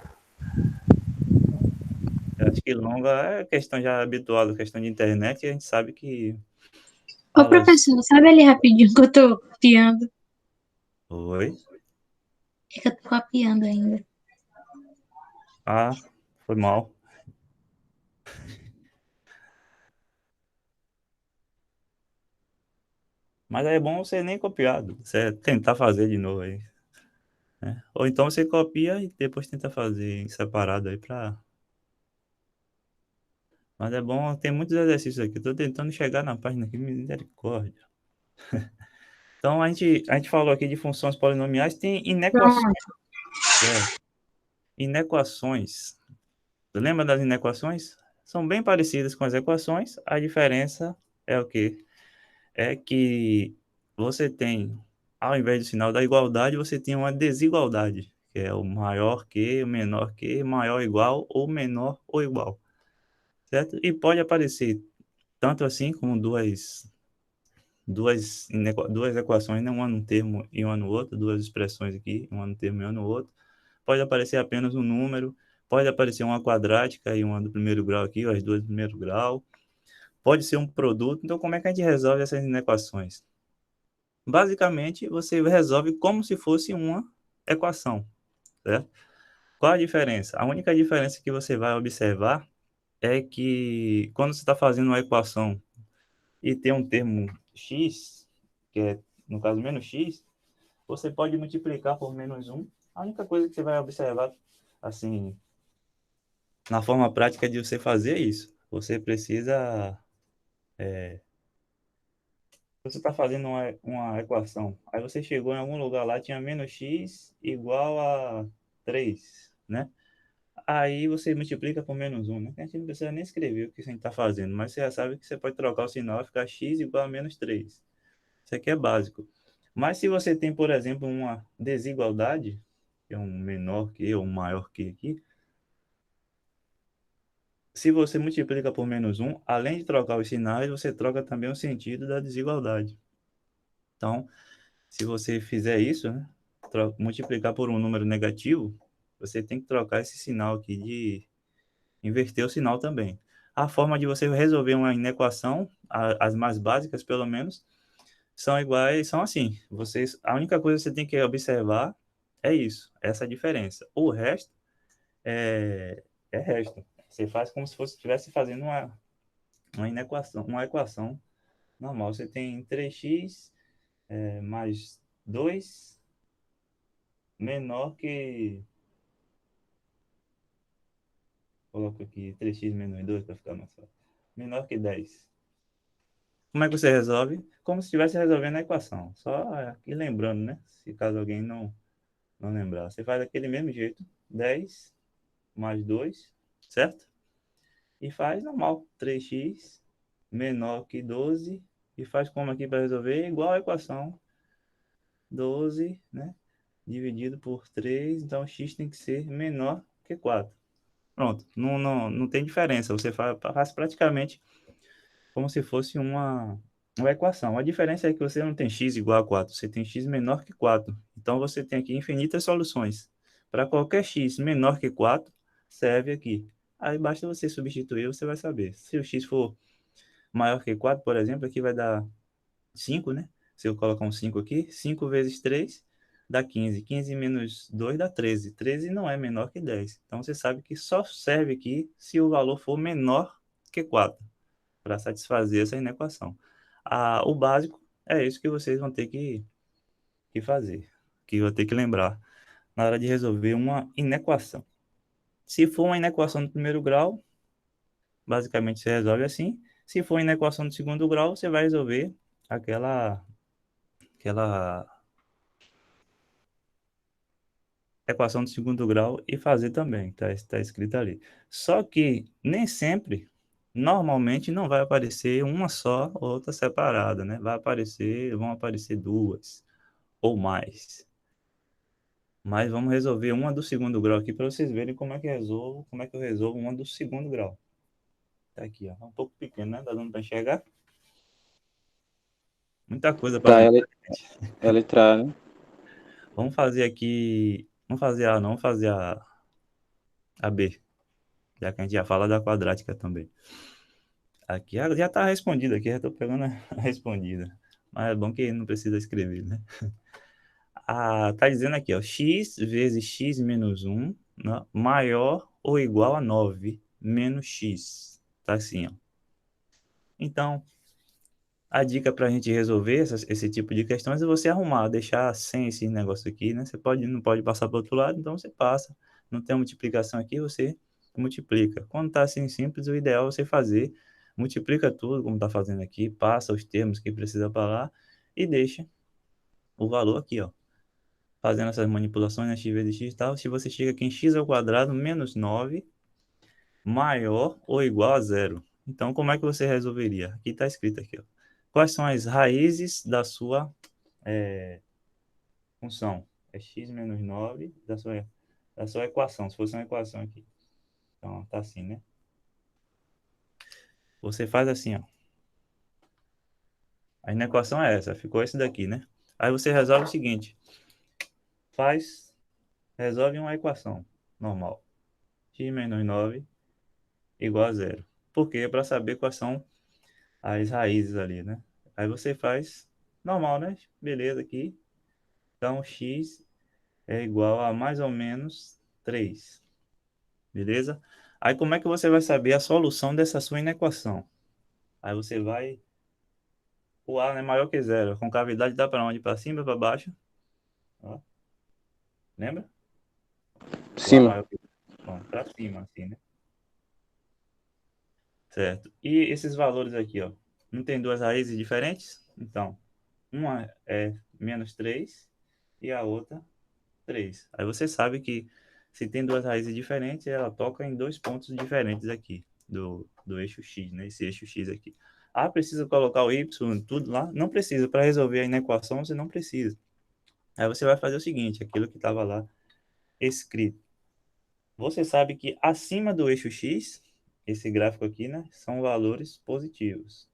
[SPEAKER 1] Eu acho que longa é questão já habitual, questão de internet, e a gente sabe que
[SPEAKER 4] Ô,
[SPEAKER 1] aulas.
[SPEAKER 4] professor, sabe ali rapidinho que eu tô copiando?
[SPEAKER 1] Oi?
[SPEAKER 4] É que eu tô copiando ainda.
[SPEAKER 1] Ah, foi mal. Mas aí é bom você nem copiar, você tentar fazer de novo aí, né? Ou então você copia e depois tenta fazer em separado aí pra. Mas é bom, tem muitos exercícios aqui. Tô tentando chegar na página aqui, misericórdia. Então a gente falou aqui de funções polinomiais, tem inequações.
[SPEAKER 4] Pronto.
[SPEAKER 1] É, inequações. Você lembra das inequações? São bem parecidas com as equações, a diferença é o quê? É que você tem, ao invés do sinal da igualdade, você tem uma desigualdade, que é o maior que, o menor que, maior ou igual ou menor ou igual, certo? E pode aparecer tanto assim como duas equações, né? Uma no termo e uma no outro, duas expressões aqui, uma no termo e uma no outro. Pode aparecer apenas um número, pode aparecer uma quadrática e uma do primeiro grau aqui, ou as duas do primeiro grau. Pode ser um produto. Então, como é que a gente resolve essas inequações? Basicamente, você resolve como se fosse uma equação, certo? Qual a diferença? A única diferença que você vai observar é que quando você está fazendo uma equação e tem um termo x, que é, no caso, menos x, você pode multiplicar por menos um. A única coisa que você vai observar, assim, na forma prática de você fazer é isso. Você precisa. Você está fazendo uma equação. Aí você chegou em algum lugar lá, tinha menos x igual a 3, né? Aí você multiplica por menos um, né? A gente não precisa nem escrever o que a gente está fazendo, mas você já sabe que você pode trocar o sinal e ficar x igual a menos 3. Isso aqui é básico. Mas se você tem, por exemplo, uma desigualdade, que é um menor que ou um maior que aqui, se você multiplica por menos 1, além de trocar os sinais, você troca também o sentido da desigualdade. Então, se você fizer isso, né, multiplicar por um número negativo, você tem que trocar esse sinal aqui de inverter o sinal também. A forma de você resolver uma inequação, as mais básicas pelo menos, são iguais, são assim. A única coisa que você tem que observar é isso, essa diferença. O resto é resto. Você faz como se fosse estivesse fazendo uma equação normal. Você tem 3x mais 2 menor que... Coloco aqui 3x menos 2 para ficar mais fácil. Menor que 10. Como é que você resolve? Como se estivesse resolvendo a equação. Só aqui lembrando, né? Se caso alguém não lembrar. Você faz daquele mesmo jeito. 10 mais 2, certo? E faz normal. 3x menor que 12. E faz como aqui para resolver? Igual a equação. 12, né? Dividido por 3. Então, x tem que ser menor que 4. Pronto. Não tem diferença. Você faz praticamente como se fosse uma equação. A diferença é que você não tem x igual a 4, você tem x menor que 4. Então, você tem aqui infinitas soluções. Para qualquer x menor que 4, serve aqui. Aí, basta você substituir, você vai saber. Se o x for maior que 4, por exemplo, aqui vai dar 5, né? Se eu colocar um 5 aqui, 5 vezes 3 dá 15. 15 menos 2 dá 13. 13 não é menor que 10. Então, você sabe que só serve aqui se o valor for menor que 4 para satisfazer essa inequação. O básico é isso que vocês vão ter que fazer, que vão ter que lembrar na hora de resolver uma inequação. Se for uma inequação do primeiro grau, basicamente você resolve assim. Se for uma inequação do segundo grau, você vai resolver aquela equação do segundo grau e fazer também, tá escrito ali. Só que nem sempre, normalmente não vai aparecer uma só, outra separada, né? Vão aparecer duas ou mais. Mas vamos resolver uma do segundo grau aqui para vocês verem como é que eu resolvo uma do segundo grau. Tá aqui, ó. É um pouco pequeno, né? Tá dando para enxergar? Muita coisa para
[SPEAKER 3] Tá,
[SPEAKER 1] lembrar.
[SPEAKER 3] é letra A, né?
[SPEAKER 1] Vamos fazer aqui, vamos fazer A, não, vamos fazer a B, já que a gente já fala da quadrática também. Aqui já está respondido aqui, já estou pegando a respondida. Mas é bom que não precisa escrever, né? Tá dizendo aqui, ó, x vezes x menos 1, né, maior ou igual a 9 menos x. Tá assim, ó. Então, a dica para a gente resolver esse tipo de questões é você arrumar, deixar sem esse negócio aqui, né? Você não pode passar para o outro lado, então você passa. Não tem multiplicação aqui, você multiplica. Quando está assim simples, o ideal é você fazer, multiplica tudo, como está fazendo aqui, passa os termos que precisa para lá e deixa o valor aqui, ó. Fazendo essas manipulações, né, x vezes x e tal, se você chega aqui em x ao quadrado menos 9 maior ou igual a zero. Então, como é que você resolveria? Aqui está escrito aqui, ó. Quais são as raízes da sua função? É x menos 9 da sua equação, se fosse uma equação aqui. Então, tá assim, né? Você faz assim, ó. A inequação é essa, ficou esse daqui, né? Aí você resolve o seguinte. Resolve uma equação normal. X menos 9 igual a zero. Por quê? Para saber quais são as raízes ali, né? Aí você faz normal, né? Beleza aqui. Então, x é igual a mais ou menos 3. Beleza? Aí como é que você vai saber a solução dessa sua inequação? Aí você vai... O A é maior que zero. A concavidade dá para onde? Para cima ou para baixo? Ó. Lembra? O A
[SPEAKER 3] Cima.
[SPEAKER 1] maior que zero. Para cima, assim, né? Certo. E esses valores aqui, ó. Não tem duas raízes diferentes? Então, uma é menos 3 e a outra 3. Aí você sabe que se tem duas raízes diferentes, ela toca em dois pontos diferentes aqui do eixo X, né? Esse eixo X aqui. Precisa colocar o Y, tudo lá? Não precisa. Para resolver a inequação, você não precisa. Aí você vai fazer o seguinte, aquilo que estava lá escrito. Você sabe que acima do eixo X, esse gráfico aqui, né, são valores positivos.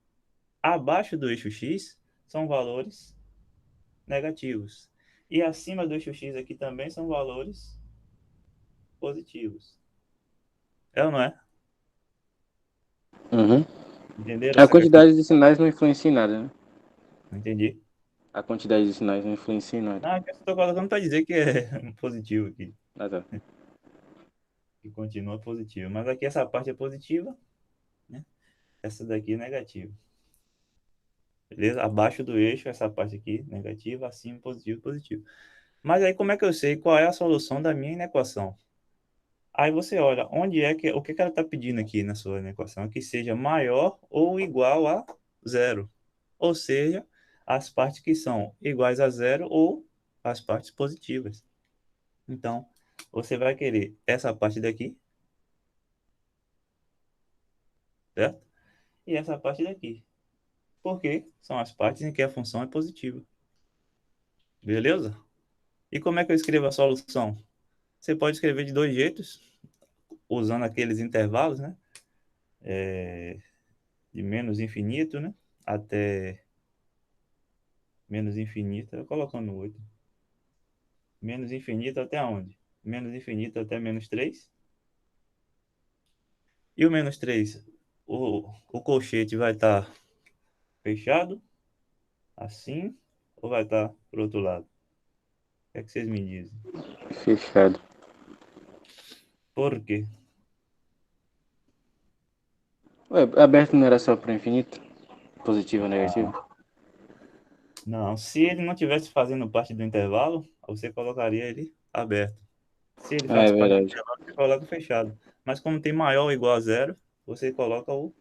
[SPEAKER 1] Abaixo do eixo X são valores negativos. E acima do eixo X aqui também são valores positivos. É ou não é?
[SPEAKER 3] Uhum.
[SPEAKER 1] Entenderam
[SPEAKER 3] A
[SPEAKER 1] essa questão?
[SPEAKER 3] quantidade de sinais não influencia em nada, né?
[SPEAKER 1] Não entendi.
[SPEAKER 3] A quantidade de sinais não influencia em nada.
[SPEAKER 1] Não, aqui eu estou colocando para dizer que é positivo aqui,
[SPEAKER 3] Ah, tá.
[SPEAKER 1] que continua positivo. Mas aqui essa parte é positiva, né? Essa daqui é negativa. Beleza? Abaixo do eixo, essa parte aqui, negativa, acima, positivo, positivo. Mas aí como é que eu sei qual é a solução da minha inequação? Aí você olha, onde é que, o que que ela está pedindo aqui na sua inequação? Que seja maior ou igual a zero. Ou seja, as partes que são iguais a zero ou as partes positivas. Então, você vai querer essa parte daqui, certo? E essa parte daqui. Porque são as partes em que a função é positiva. Beleza? E como é que eu escrevo a solução? Você pode escrever de dois jeitos, usando aqueles intervalos, né? De menos infinito, né? Até menos infinito, eu colocando 8. Menos infinito até onde? Menos infinito até menos 3. E o menos 3, o colchete vai estar fechado, assim, ou vai estar para o outro lado? O que é que vocês me dizem?
[SPEAKER 3] Fechado.
[SPEAKER 1] Por quê?
[SPEAKER 3] Ué, aberto não era só para infinito? Positivo ou negativo?
[SPEAKER 1] Não, se ele não estivesse fazendo parte do intervalo, você colocaria ele aberto. Se ele
[SPEAKER 3] Ah, é
[SPEAKER 1] faz parte do
[SPEAKER 3] verdade.
[SPEAKER 1] intervalo, você coloca fechado. Mas como tem maior ou igual a zero, você coloca o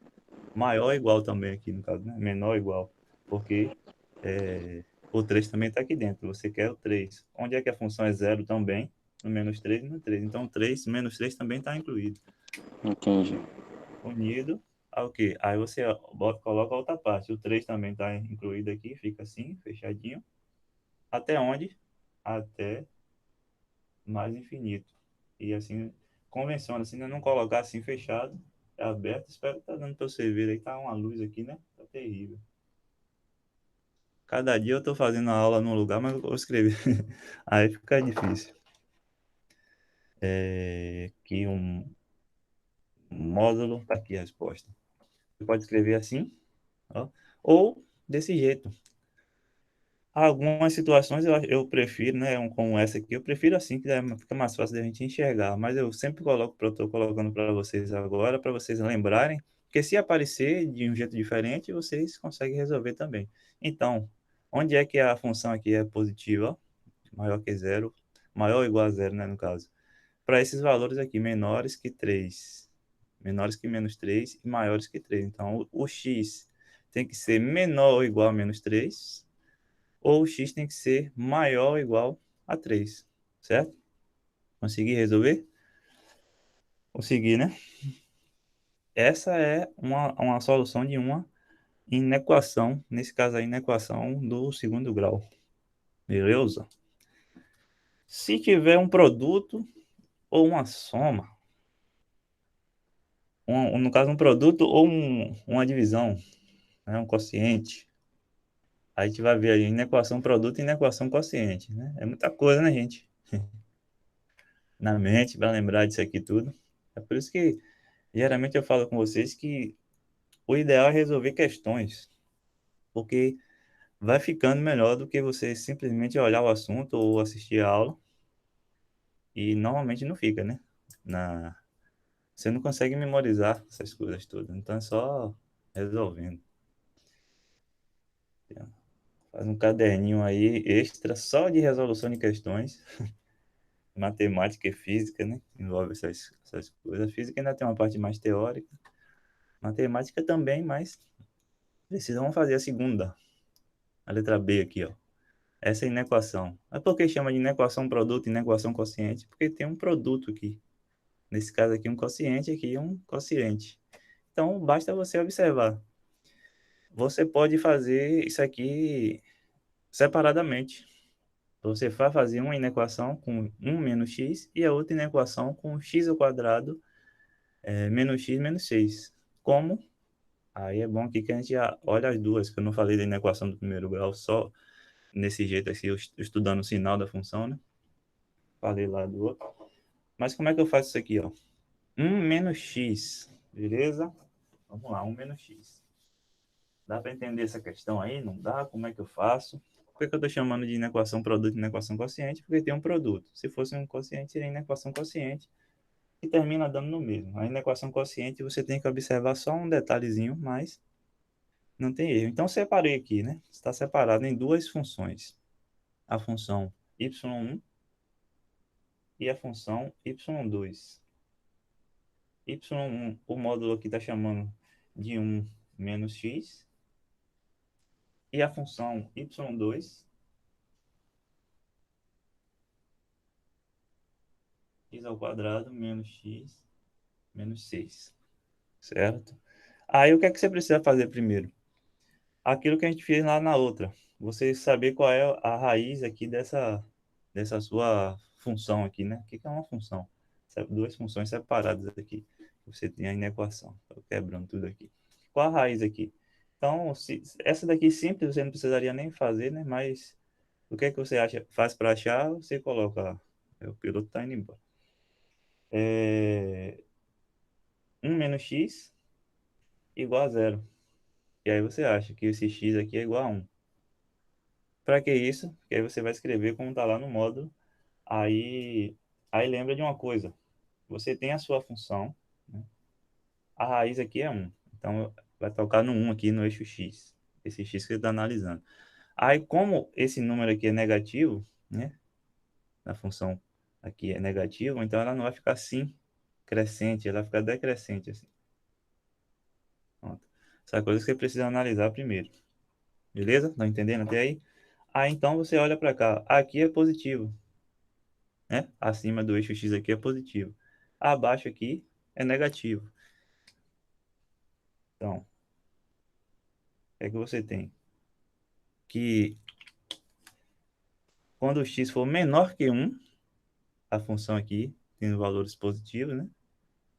[SPEAKER 1] maior ou igual também aqui, no caso, né? Menor ou igual. Porque o 3 também está aqui dentro. Você quer o 3. Onde é que a função é zero também? No menos 3 e no 3. Então, 3 menos 3 também está incluído.
[SPEAKER 3] Entendi.
[SPEAKER 1] Unido ao quê? Aí você coloca a outra parte. O 3 também está incluído aqui, fica assim, fechadinho. Até onde? Até mais infinito. E assim, convenciona, assim, né? Não colocar assim fechado, é aberto. Espero que tá dando para você ver aí. Tá uma luz aqui, né? Tá terrível. Cada dia eu tô fazendo a aula num lugar, mas eu vou escrever. Aí fica difícil. Aqui um módulo, tá aqui a resposta. Você pode escrever assim, ó, ou desse jeito. Algumas situações eu prefiro, né, como essa aqui, eu prefiro assim, que fica mais fácil da gente enxergar, mas eu sempre coloco, estou colocando para vocês agora, para vocês lembrarem, que se aparecer de um jeito diferente, vocês conseguem resolver também. Então, onde é que a função aqui é positiva, maior que zero, maior ou igual a zero, né, no caso? Para esses valores aqui, menores que 3, menores que menos 3 e maiores que 3. Então, o x tem que ser menor ou igual a menos 3, ou o x tem que ser maior ou igual a 3, certo? Consegui resolver? Consegui, né? Essa é uma solução de uma inequação, nesse caso aí, inequação do segundo grau. Beleza? Se tiver um produto ou uma soma, no caso um produto ou uma divisão, né, um quociente, aí a gente vai ver aí inequação produto e inequação quociente, né? É muita coisa, né, gente? Na mente, para lembrar disso aqui tudo. É por isso que geralmente eu falo com vocês que o ideal é resolver questões, porque vai ficando melhor do que você simplesmente olhar o assunto ou assistir a aula e normalmente não fica, né? Na... Você não consegue memorizar essas coisas todas, então é só resolvendo. Faz um caderninho aí extra só de resolução de questões, matemática e física, né? Envolve essas coisas. A física ainda tem uma parte mais teórica, matemática também, mas precisamos fazer a segunda, a letra B aqui, ó. Essa é a inequação. Mas por que chama de inequação produto e inequação quociente? Porque tem um produto aqui. Nesse caso aqui, um quociente, aqui um quociente. Então, basta você observar. Você pode fazer isso aqui separadamente. Você vai fazer uma inequação com 1 menos x e a outra inequação com x ao quadrado menos x menos 6. Como? Aí é bom aqui que a gente já olha as duas, que eu não falei da inequação do primeiro grau só nesse jeito aqui, estudando o sinal da função, né? Falei lá do outro. Mas como é que eu faço isso aqui, ó? 1 menos x, beleza? Vamos lá, 1 menos x. Dá para entender essa questão aí? Não dá? Como é que eu faço? Por que eu estou chamando de inequação produto e inequação quociente? Porque tem um produto. Se fosse um quociente, seria inequação quociente e termina dando no mesmo. A inequação quociente você tem que observar só um detalhezinho, mas não tem erro. Então separei aqui, né? Está separado em duas funções. A função y1 e a função y2. Y1, o módulo aqui está chamando de 1 menos x. E a função y2, x ao quadrado menos x menos 6. Certo? Aí o que é que você precisa fazer primeiro? Aquilo que a gente fez lá na outra. Você saber qual é a raiz aqui dessa sua função aqui, né? O que é uma função? Duas funções separadas aqui. Você tem a inequação. Estou quebrando tudo aqui. Qual a raiz aqui? Então, essa daqui simples você não precisaria nem fazer, né? Mas o que é que você faz para achar? Você coloca. O piloto está indo embora. 1 menos x igual a zero. E aí você acha que esse x aqui é igual a 1. Para que isso? Porque aí você vai escrever como está lá no módulo. Aí lembra de uma coisa. Você tem a sua função, né? A raiz aqui é 1. Então, vai tocar no 1 aqui no eixo x. Esse x que você está analisando. Aí, como esse número aqui é negativo, né? A função aqui é negativo, então ela não vai ficar assim, crescente. Ela vai ficar decrescente, assim. Pronto. Essa coisa que você precisa analisar primeiro. Beleza? Tá entendendo até aí? Aí, então, você olha para cá. Aqui é positivo, né? Acima do eixo x aqui é positivo. Abaixo aqui é negativo. Então, o que é que você tem? Que quando o x for menor que 1, a função aqui tem valores positivos, né?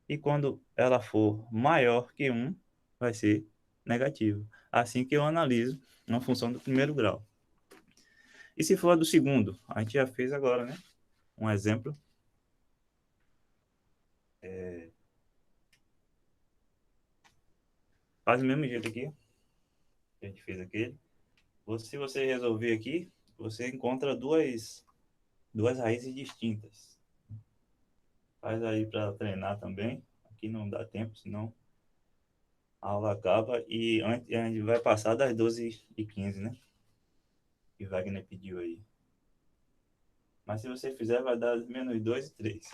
[SPEAKER 1] E quando ela for maior que 1, vai ser negativo. Assim que eu analiso uma função do primeiro grau. E se for a do segundo? A gente já fez agora, né? Um exemplo. Faz do mesmo jeito aqui, que a gente fez aquele. Se você resolver aqui, você encontra duas raízes distintas. Faz aí para treinar também. Aqui não dá tempo, senão a aula acaba e a gente vai passar das 12h15, né? Que Wagner pediu aí. Mas se você fizer, vai dar menos 2 e 3.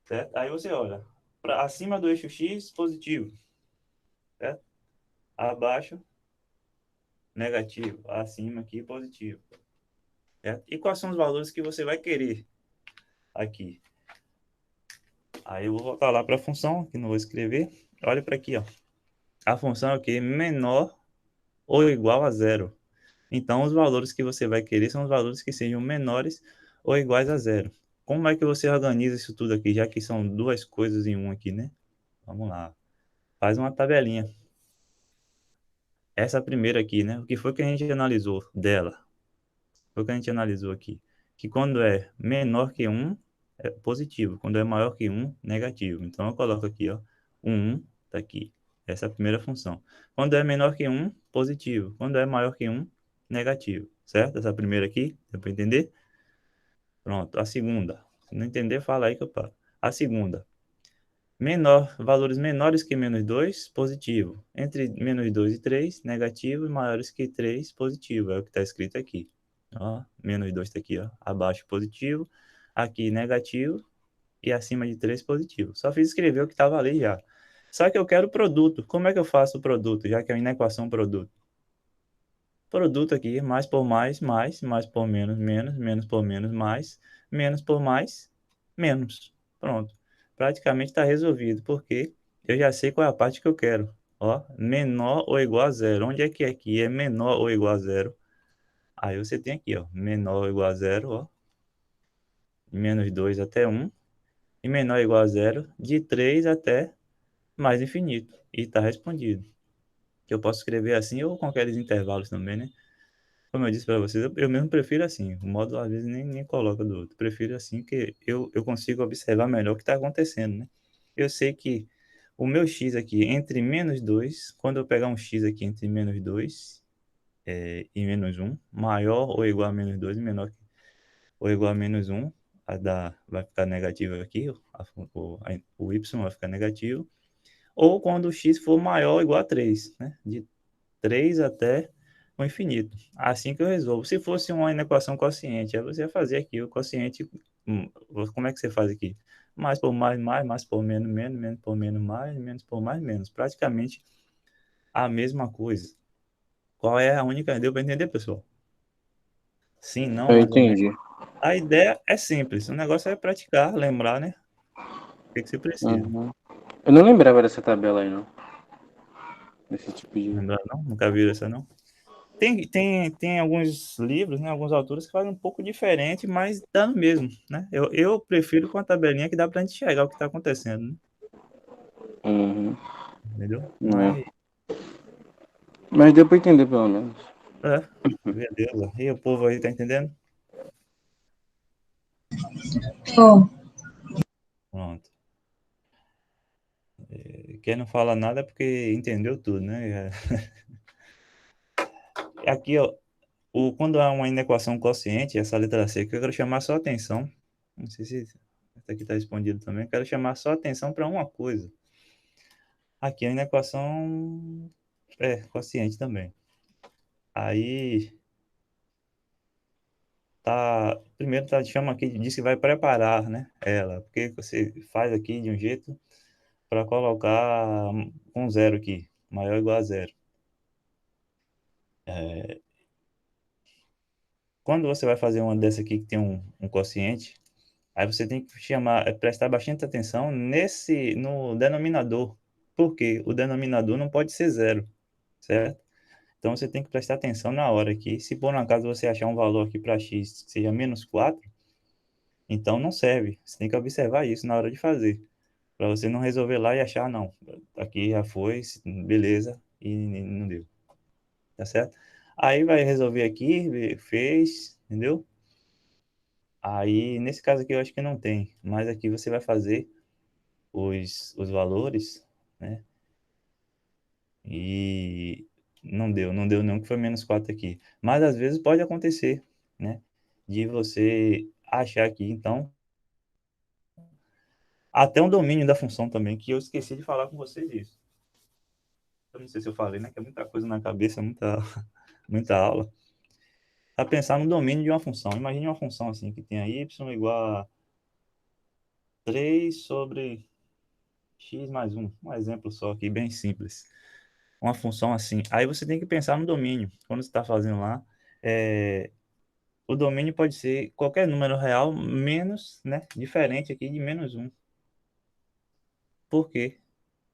[SPEAKER 1] Certo? Aí você olha. Acima do eixo X, positivo. Certo? Abaixo, negativo. Acima aqui, positivo. Certo? E quais são os valores que você vai querer aqui? Aí eu vou voltar lá para a função, que não vou escrever. Olha para aqui, ó. A função é o quê? Menor ou igual a zero. Então, os valores que você vai querer são os valores que sejam menores ou iguais a zero. Como é que você organiza isso tudo aqui, já que são duas coisas em um aqui, né? Vamos lá. Faz uma tabelinha. Essa primeira aqui, né? O que foi que a gente analisou dela? Foi o que a gente analisou aqui. Que quando é menor que 1, é positivo. Quando é maior que 1, negativo. Então, eu coloco aqui, ó. 1 tá aqui. Essa é a primeira função. Quando é menor que 1, positivo. Quando é maior que 1, negativo. Certo? Essa primeira aqui, deu para entender? Pronto. A segunda. Se não entender, fala aí que eu paro. A segunda. Valores menores que menos 2, positivo. Entre menos 2 e 3, negativo. E maiores que 3, positivo. É o que está escrito aqui. Ó, menos 2 está aqui, ó. Abaixo, positivo. Aqui, negativo. E acima de 3, positivo. Só fiz escrever o que estava ali já. Só que eu quero produto. Como é que eu faço o produto, já que é uma inequação produto? Produto aqui, mais por mais, mais por menos, menos, menos por menos, mais, menos por mais, menos. Pronto. Praticamente está resolvido, porque eu já sei qual é a parte que eu quero. Ó, menor ou igual a zero. Onde é que aqui é menor ou igual a zero? Aí você tem aqui, ó, menor ou igual a zero, ó, menos 2 até um, e menor ou igual a zero, de 3 até mais infinito. E está respondido. Que eu posso escrever assim ou com aqueles intervalos também, né? Como eu disse para vocês, eu mesmo prefiro assim. O modo, às vezes, nem coloca do outro. Prefiro assim que eu consigo observar melhor o que está acontecendo, né? Eu sei que o meu x aqui entre menos 2, quando eu pegar um x aqui entre menos 2 e menos um, maior ou igual a menos 2 e menor ou igual a menos um, vai ficar negativo aqui, o y vai ficar negativo. Ou quando o x for maior ou igual a 3, né? De 3 até o infinito. Assim que eu resolvo. Se fosse uma inequação quociente, aí você ia fazer aqui o quociente. Como é que você faz aqui? Mais por mais por menos, menos por menos, mais, menos por mais, menos. Praticamente a mesma coisa. Qual é a única? Deu para entender, pessoal? Sim, não,
[SPEAKER 3] Eu
[SPEAKER 1] mais ou menos.
[SPEAKER 3] entendi.
[SPEAKER 1] A ideia é simples. O negócio é praticar, lembrar, né? O que você precisa.
[SPEAKER 3] Uhum. Eu não lembrava dessa tabela aí, não. Desse tipo de.
[SPEAKER 1] Lembrar, não? Nunca viram essa, não? Tem alguns livros, né, alguns autores que fazem um pouco diferente, mas dá no mesmo, né? Eu prefiro com a tabelinha que dá pra gente enxergar o que tá acontecendo, né?
[SPEAKER 3] Uhum.
[SPEAKER 1] Entendeu?
[SPEAKER 3] É. Mas deu pra entender pelo menos.
[SPEAKER 1] É, beleza. E o povo aí tá entendendo?
[SPEAKER 4] Tô.
[SPEAKER 1] Pronto. Quem não fala nada é porque entendeu tudo, né? Aqui, ó, quando há uma inequação quociente, essa letra C, que eu quero chamar só a atenção. Não sei se essa aqui está respondido também. Eu quero chamar só a atenção para uma coisa. Aqui a inequação quociente também. Aí tá, primeiro tá chama aqui, diz que vai preparar, né, ela, porque você faz aqui de um jeito para colocar um zero aqui, maior ou igual a zero. Quando você vai fazer uma dessa aqui que tem um quociente, aí você tem que prestar bastante atenção no denominador, porque o denominador não pode ser zero, certo? Então você tem que prestar atenção na hora aqui. Se por um acaso você achar um valor aqui para x que seja menos 4, então não serve. Você tem que observar isso na hora de fazer, para você não resolver lá e achar, não, aqui já foi, beleza, e não deu, tá certo? Aí vai resolver aqui, fez, entendeu? Aí, nesse caso aqui, eu acho que não tem, mas aqui você vai fazer os valores, né? E não deu não, que foi menos 4 aqui. Mas às vezes pode acontecer, né? De você achar aqui, então, até um domínio da função também, que eu esqueci de falar com vocês isso. Eu não sei se eu falei, né? Que é muita coisa na cabeça, muita aula. Para pensar no domínio de uma função. Imagine uma função assim, que tenha y igual a 3 sobre x mais 1. Um exemplo só aqui, bem simples. Uma função assim. Aí você tem que pensar no domínio. Quando você está fazendo lá, o domínio pode ser qualquer número real menos, né? Diferente aqui de menos 1. Por quê?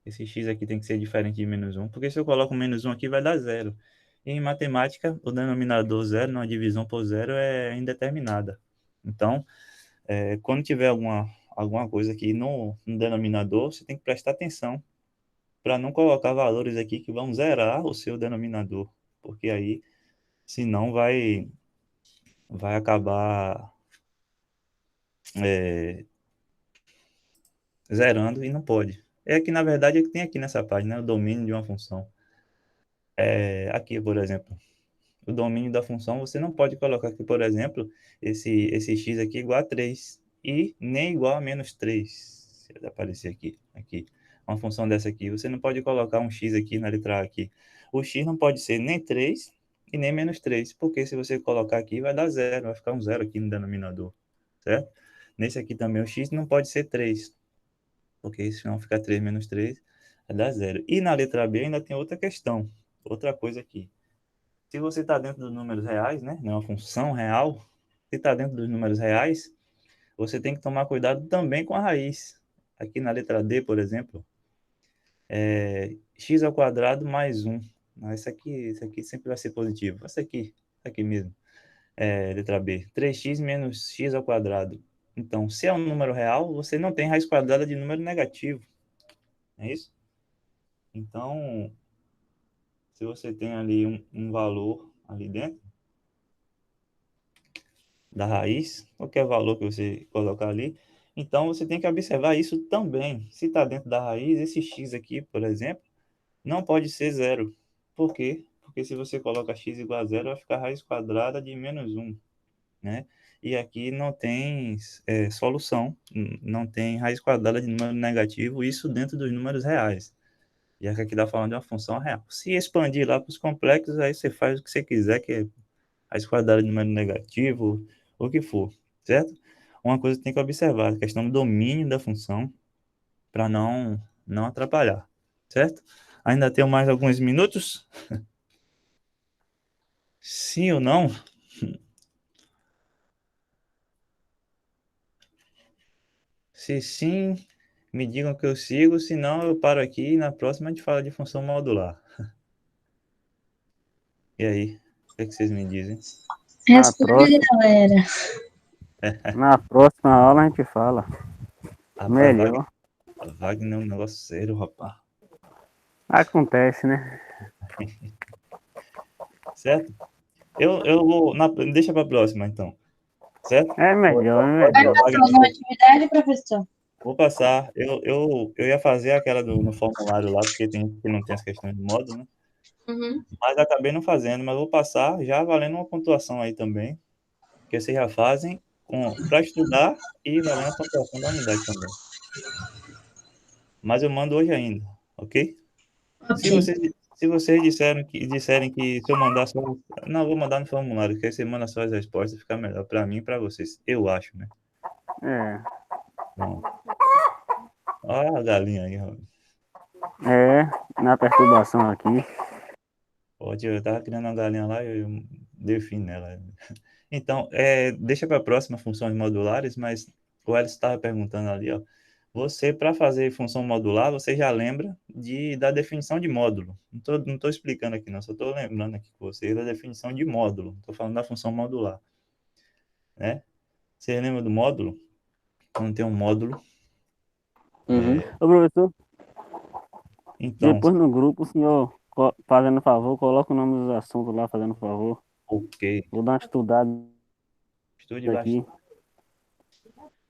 [SPEAKER 1] Esse x aqui tem que ser diferente de menos 1, porque se eu coloco menos 1 aqui vai dar zero. E em matemática, o denominador zero, numa divisão por zero, é indeterminada. Então, quando tiver alguma coisa aqui no denominador, você tem que prestar atenção para não colocar valores aqui que vão zerar o seu denominador, porque aí, senão vai acabar é, zerando e não pode. É que, na verdade, é que tem aqui nessa página, né, o domínio de uma função. Aqui, por exemplo, o domínio da função, você não pode colocar aqui, por exemplo, esse x aqui igual a 3 e nem igual a menos 3. Se aparecer aqui. Uma função dessa aqui, você não pode colocar um x aqui na letra A aqui. O x não pode ser nem 3 e nem menos 3, porque se você colocar aqui vai dar zero, vai ficar um zero aqui no denominador, certo? Nesse aqui também o x não pode ser 3, porque senão fica 3 menos 3, vai dar zero. E na letra B ainda tem outra questão, outra coisa aqui. Se você está dentro dos números reais, né, não é uma função real, se está dentro dos números reais, você tem que tomar cuidado também com a raiz. Aqui na letra D, por exemplo, x² mais 1. Isso aqui sempre vai ser positivo. Isso aqui mesmo. letra B, 3x menos x ao quadrado. Então, se é um número real, você não tem raiz quadrada de número negativo. É isso? Então, se você tem ali um valor ali dentro da raiz, qualquer valor que você colocar ali, então você tem que observar isso também. Se está dentro da raiz, esse x aqui, por exemplo, não pode ser zero. Por quê? Porque se você coloca x igual a zero, vai ficar raiz quadrada de menos 1, né? E aqui não tem solução, não tem raiz quadrada de número negativo, isso dentro dos números reais. Já que aqui está falando de uma função real. Se expandir lá para os complexos, aí você faz o que você quiser, que é raiz quadrada de número negativo, o que for, certo? Uma coisa que tem que observar, a questão do domínio da função, para não atrapalhar, certo? Ainda tenho mais alguns minutos? Sim ou não? Se sim, me digam que eu sigo, se não, eu paro aqui e na próxima a gente fala de função modular. E aí, o que é que vocês me dizem?
[SPEAKER 2] Na
[SPEAKER 4] Responde,
[SPEAKER 2] próxima,
[SPEAKER 4] galera.
[SPEAKER 2] na próxima aula a gente fala.
[SPEAKER 1] Rapaz,
[SPEAKER 2] Melhor.
[SPEAKER 1] Wagner é um negócio sério, rapaz.
[SPEAKER 2] Acontece, né?
[SPEAKER 1] Certo? Eu vou. Deixa para a próxima, então. Certo?
[SPEAKER 2] É melhor, é
[SPEAKER 4] Vai
[SPEAKER 2] melhor.
[SPEAKER 4] passar alguma atividade, professor?
[SPEAKER 1] Vou passar. Eu ia fazer aquela no formulário lá, porque tem gente que não tem as questões de módulo, né?
[SPEAKER 4] Uhum.
[SPEAKER 1] Mas acabei não fazendo, mas vou passar já valendo uma pontuação aí também, que vocês já fazem para estudar e valendo a pontuação da unidade também. Mas eu mando hoje ainda, ok? Se
[SPEAKER 4] Ok.
[SPEAKER 1] vocês, se vocês disserem que se eu mandar só. Não, eu vou mandar no formulário, que aí você manda só as respostas, fica melhor para mim e para vocês. Eu acho, né?
[SPEAKER 2] É.
[SPEAKER 1] Pronto. Olha a galinha aí, ó.
[SPEAKER 2] Na perturbação aqui.
[SPEAKER 1] Pode, eu tava criando uma galinha lá e eu dei fim nela. Então, deixa para a próxima funções modulares, mas o Elis estava perguntando ali, ó. Você, para fazer função modular, você já lembra da definição de módulo. Não tô explicando aqui, não, só estou lembrando aqui com você da definição de módulo. Estou falando da função modular, né? Você lembra do módulo? Quando tem um módulo,
[SPEAKER 3] Uhum.
[SPEAKER 2] Ô, professor,
[SPEAKER 1] então,
[SPEAKER 2] depois no grupo, o senhor, fazendo favor, coloca o nome dos assuntos lá, fazendo favor.
[SPEAKER 1] ok,
[SPEAKER 2] Vou dar uma estudada
[SPEAKER 1] estude
[SPEAKER 2] aqui.
[SPEAKER 1] bastante.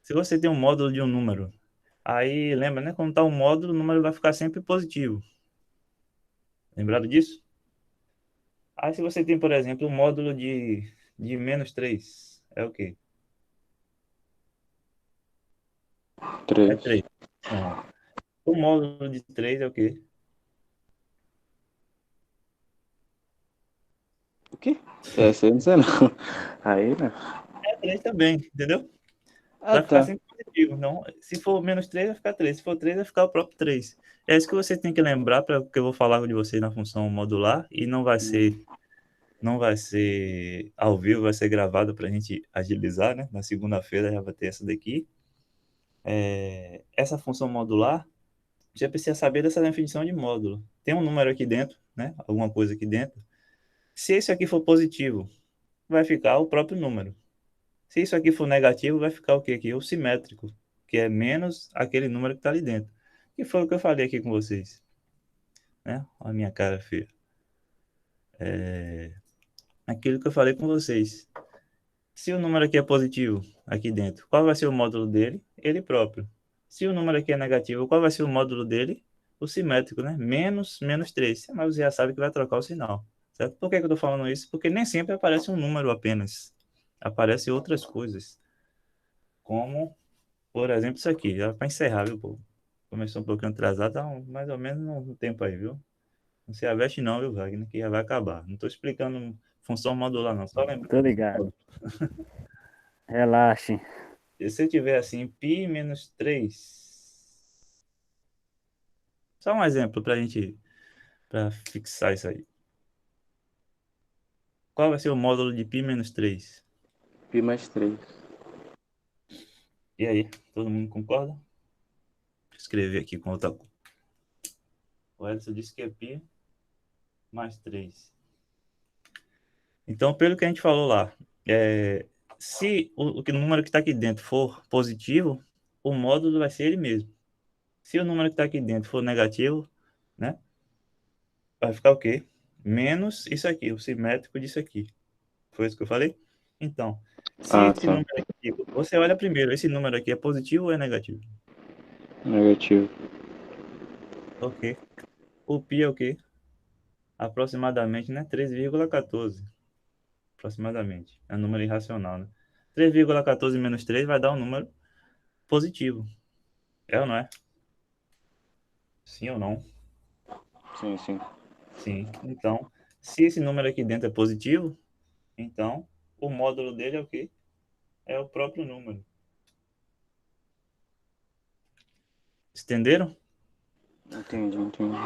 [SPEAKER 1] Se você tem um módulo de um número, aí lembra, né? Quando está um módulo, o número vai ficar sempre positivo. Lembrado disso? Aí se você tem, por exemplo, um módulo de menos 3 é o quê? É
[SPEAKER 3] 3.
[SPEAKER 1] 3. Pronto. O módulo de 3 é o quê?
[SPEAKER 3] O quê? Essa eu não sei não. Aí, né?
[SPEAKER 1] É 3 também, entendeu?
[SPEAKER 3] Ah,
[SPEAKER 1] Vai ficar
[SPEAKER 3] tá.
[SPEAKER 1] sempre positivo. Não, se for menos 3 vai ficar 3. Se for 3 vai ficar o próprio 3. É isso que você tem que lembrar, para que eu vou falar de você na função modular, e não vai ser ao vivo, vai ser gravado para a gente agilizar, né? Na segunda-feira já vai ter essa daqui. Essa função modular, você precisa saber dessa definição de módulo. Tem um número aqui dentro, né? Alguma coisa aqui dentro. Se isso aqui for positivo, vai ficar o próprio número. Se isso aqui for negativo, vai ficar o quê aqui? O simétrico, que é menos aquele número que está ali dentro. Que foi o que eu falei aqui com vocês, né? Olha a minha cara feia. Aquilo que eu falei com vocês. Se o número aqui é positivo, aqui dentro, qual vai ser o módulo dele? Ele próprio. Se o número aqui é negativo, qual vai ser o módulo dele? O simétrico, né? Menos 3. Mas você já sabe que vai trocar o sinal, certo? Por que que eu estou falando isso? Porque nem sempre aparece um número apenas. Aparecem outras coisas. Como, por exemplo, isso aqui. Já para encerrar, viu, pô? Começou um pouquinho atrasado, tá mais ou menos no tempo aí, viu? Não se aveste não, viu, Wagner, que já vai acabar. Não estou explicando função modular, não. Só lembrando.
[SPEAKER 2] Tô ligado. Relaxe.
[SPEAKER 1] Se você tiver assim, π menos 3, só um exemplo para fixar isso aí. Qual vai ser o módulo de π menos 3?
[SPEAKER 3] Pi mais 3.
[SPEAKER 1] E aí, todo mundo concorda? Vou escrever aqui com outra cor. O Edson disse que é π mais 3. Então, pelo que a gente falou lá, Se o número que está aqui dentro for positivo, o módulo vai ser ele mesmo. Se o número que está aqui dentro for negativo, né, vai ficar o quê? Menos isso aqui, o simétrico disso aqui. Foi isso que eu falei? Então, se
[SPEAKER 3] Ah,
[SPEAKER 1] esse
[SPEAKER 3] tá.
[SPEAKER 1] número aqui, você olha primeiro, esse número aqui é positivo ou é negativo?
[SPEAKER 3] Negativo.
[SPEAKER 1] Ok. O π é o quê? Aproximadamente, né? 3,14. Aproximadamente. É um número irracional, né? 3,14 menos 3 vai dar um número positivo. É ou não é? Sim ou não?
[SPEAKER 3] Sim, sim.
[SPEAKER 1] Sim. Então, se esse número aqui dentro é positivo, então o módulo dele é o quê? É o próprio número. Entenderam?
[SPEAKER 3] Entendi, entendi.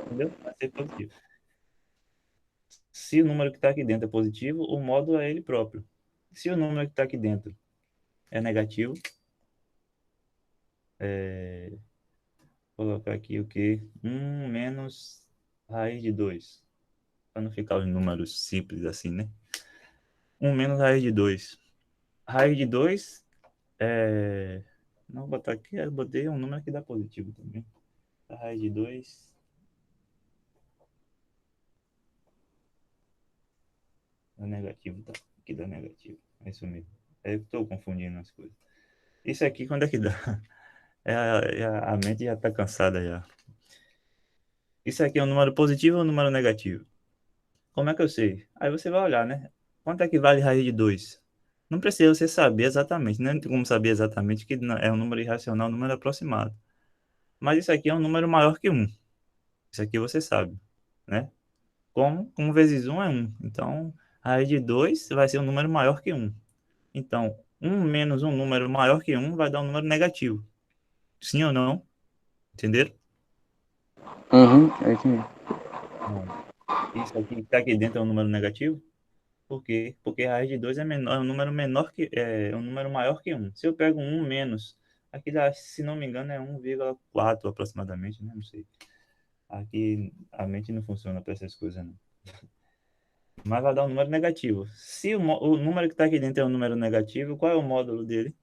[SPEAKER 1] Entendeu? Vai ser positivo. Se o número que está aqui dentro é positivo, o módulo é ele próprio. Se o número que está aqui dentro é negativo, vou colocar aqui o quê? 1 menos raiz de 2. Para não ficar os números simples assim, né? 1 menos raiz de 2. Raiz de 2 é... Não, vou botar aqui, eu botei um número que dá positivo também. A raiz de 2 dá negativo, tá? Aqui dá negativo. É isso mesmo. Eu estou confundindo as coisas. Isso aqui, quando é que dá? A mente já está cansada já. Isso aqui é um número positivo ou um número negativo? Como é que eu sei? Aí você vai olhar, né? Quanto é que vale raiz de 2? Não precisa você saber exatamente, não tem como saber exatamente que é um número irracional, um número aproximado. Mas isso aqui é um número maior que um. Isso aqui você sabe, né? Como 1 vezes um é um. Então, raiz de 2 vai ser um número maior que um. Então, um menos um número maior que um vai dar um número negativo. Sim ou não? Entenderam?
[SPEAKER 3] Uhum, eu entendi.
[SPEAKER 1] Não. Isso aqui que está aqui dentro é um número negativo? Por quê? Porque a raiz de 2 é, menor, é um número menor que é um número maior que um. Se eu pego um menos, aqui dá, se não me engano, é 1,4 aproximadamente, né? Não sei. Aqui a mente não funciona para essas coisas, não. Mas vai dar um número negativo. Se o número que está aqui dentro é um número negativo, qual é o módulo dele?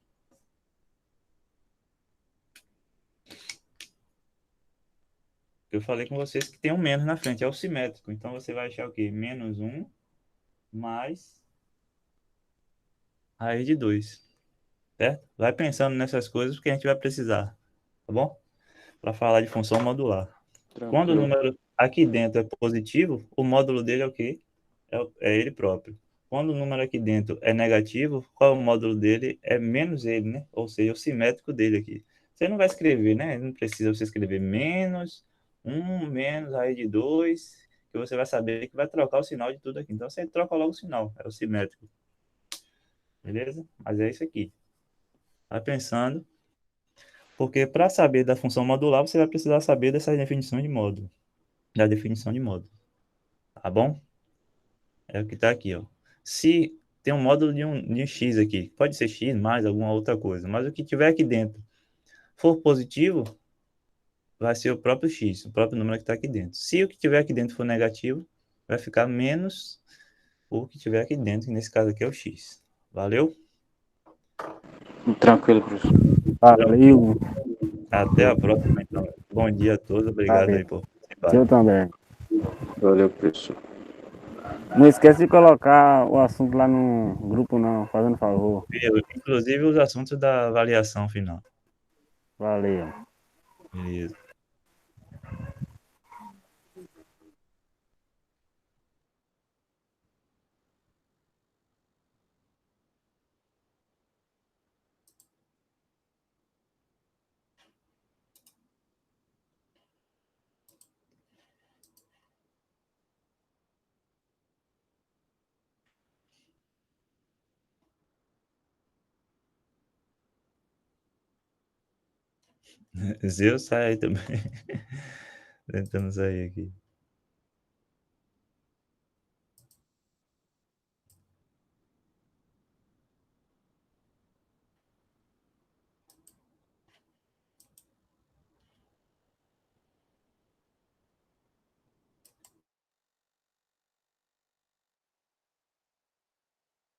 [SPEAKER 1] Eu falei com vocês que tem um menos na frente, é o simétrico. Então você vai achar o quê? Menos um mais raiz de 2, certo? Vai pensando nessas coisas porque a gente vai precisar, tá bom? Para falar de função modular. Quando o
[SPEAKER 3] Tranquilo.
[SPEAKER 1] número aqui dentro é positivo, o módulo dele é o quê? É ele próprio. Quando o número aqui dentro é negativo, qual é o módulo dele? É menos ele, né? Ou seja, o simétrico dele aqui. Você não vai escrever, né? Não precisa você escrever menos 1 menos raiz de 2, que você vai saber que vai trocar o sinal de tudo aqui. Então você troca logo o sinal, é o simétrico. Beleza? Mas é isso aqui. Vai pensando, porque para saber da função modular, você vai precisar saber dessas definições de módulo, da definição de módulo. Tá bom? É o que está aqui, ó. Se tem um módulo de um x aqui, pode ser x mais alguma outra coisa, mas o que tiver aqui dentro for positivo, vai ser o próprio x, o próprio número que está aqui dentro. Se o que tiver aqui dentro for negativo, vai ficar menos o que tiver aqui dentro, que nesse caso aqui é o x. Valeu?
[SPEAKER 3] Tranquilo, professor.
[SPEAKER 1] Tranquilo.
[SPEAKER 2] Valeu.
[SPEAKER 1] Até a próxima, então. Bom dia a todos. Obrigado aí
[SPEAKER 2] Valeu.
[SPEAKER 1] por participar.
[SPEAKER 2] Eu também.
[SPEAKER 3] Valeu, professor.
[SPEAKER 2] Não esquece de colocar o assunto lá no grupo, não, fazendo favor.
[SPEAKER 1] Inclusive os assuntos da avaliação final.
[SPEAKER 2] Valeu.
[SPEAKER 1] Beleza. Zeus sai aí também. Tentando sair aqui.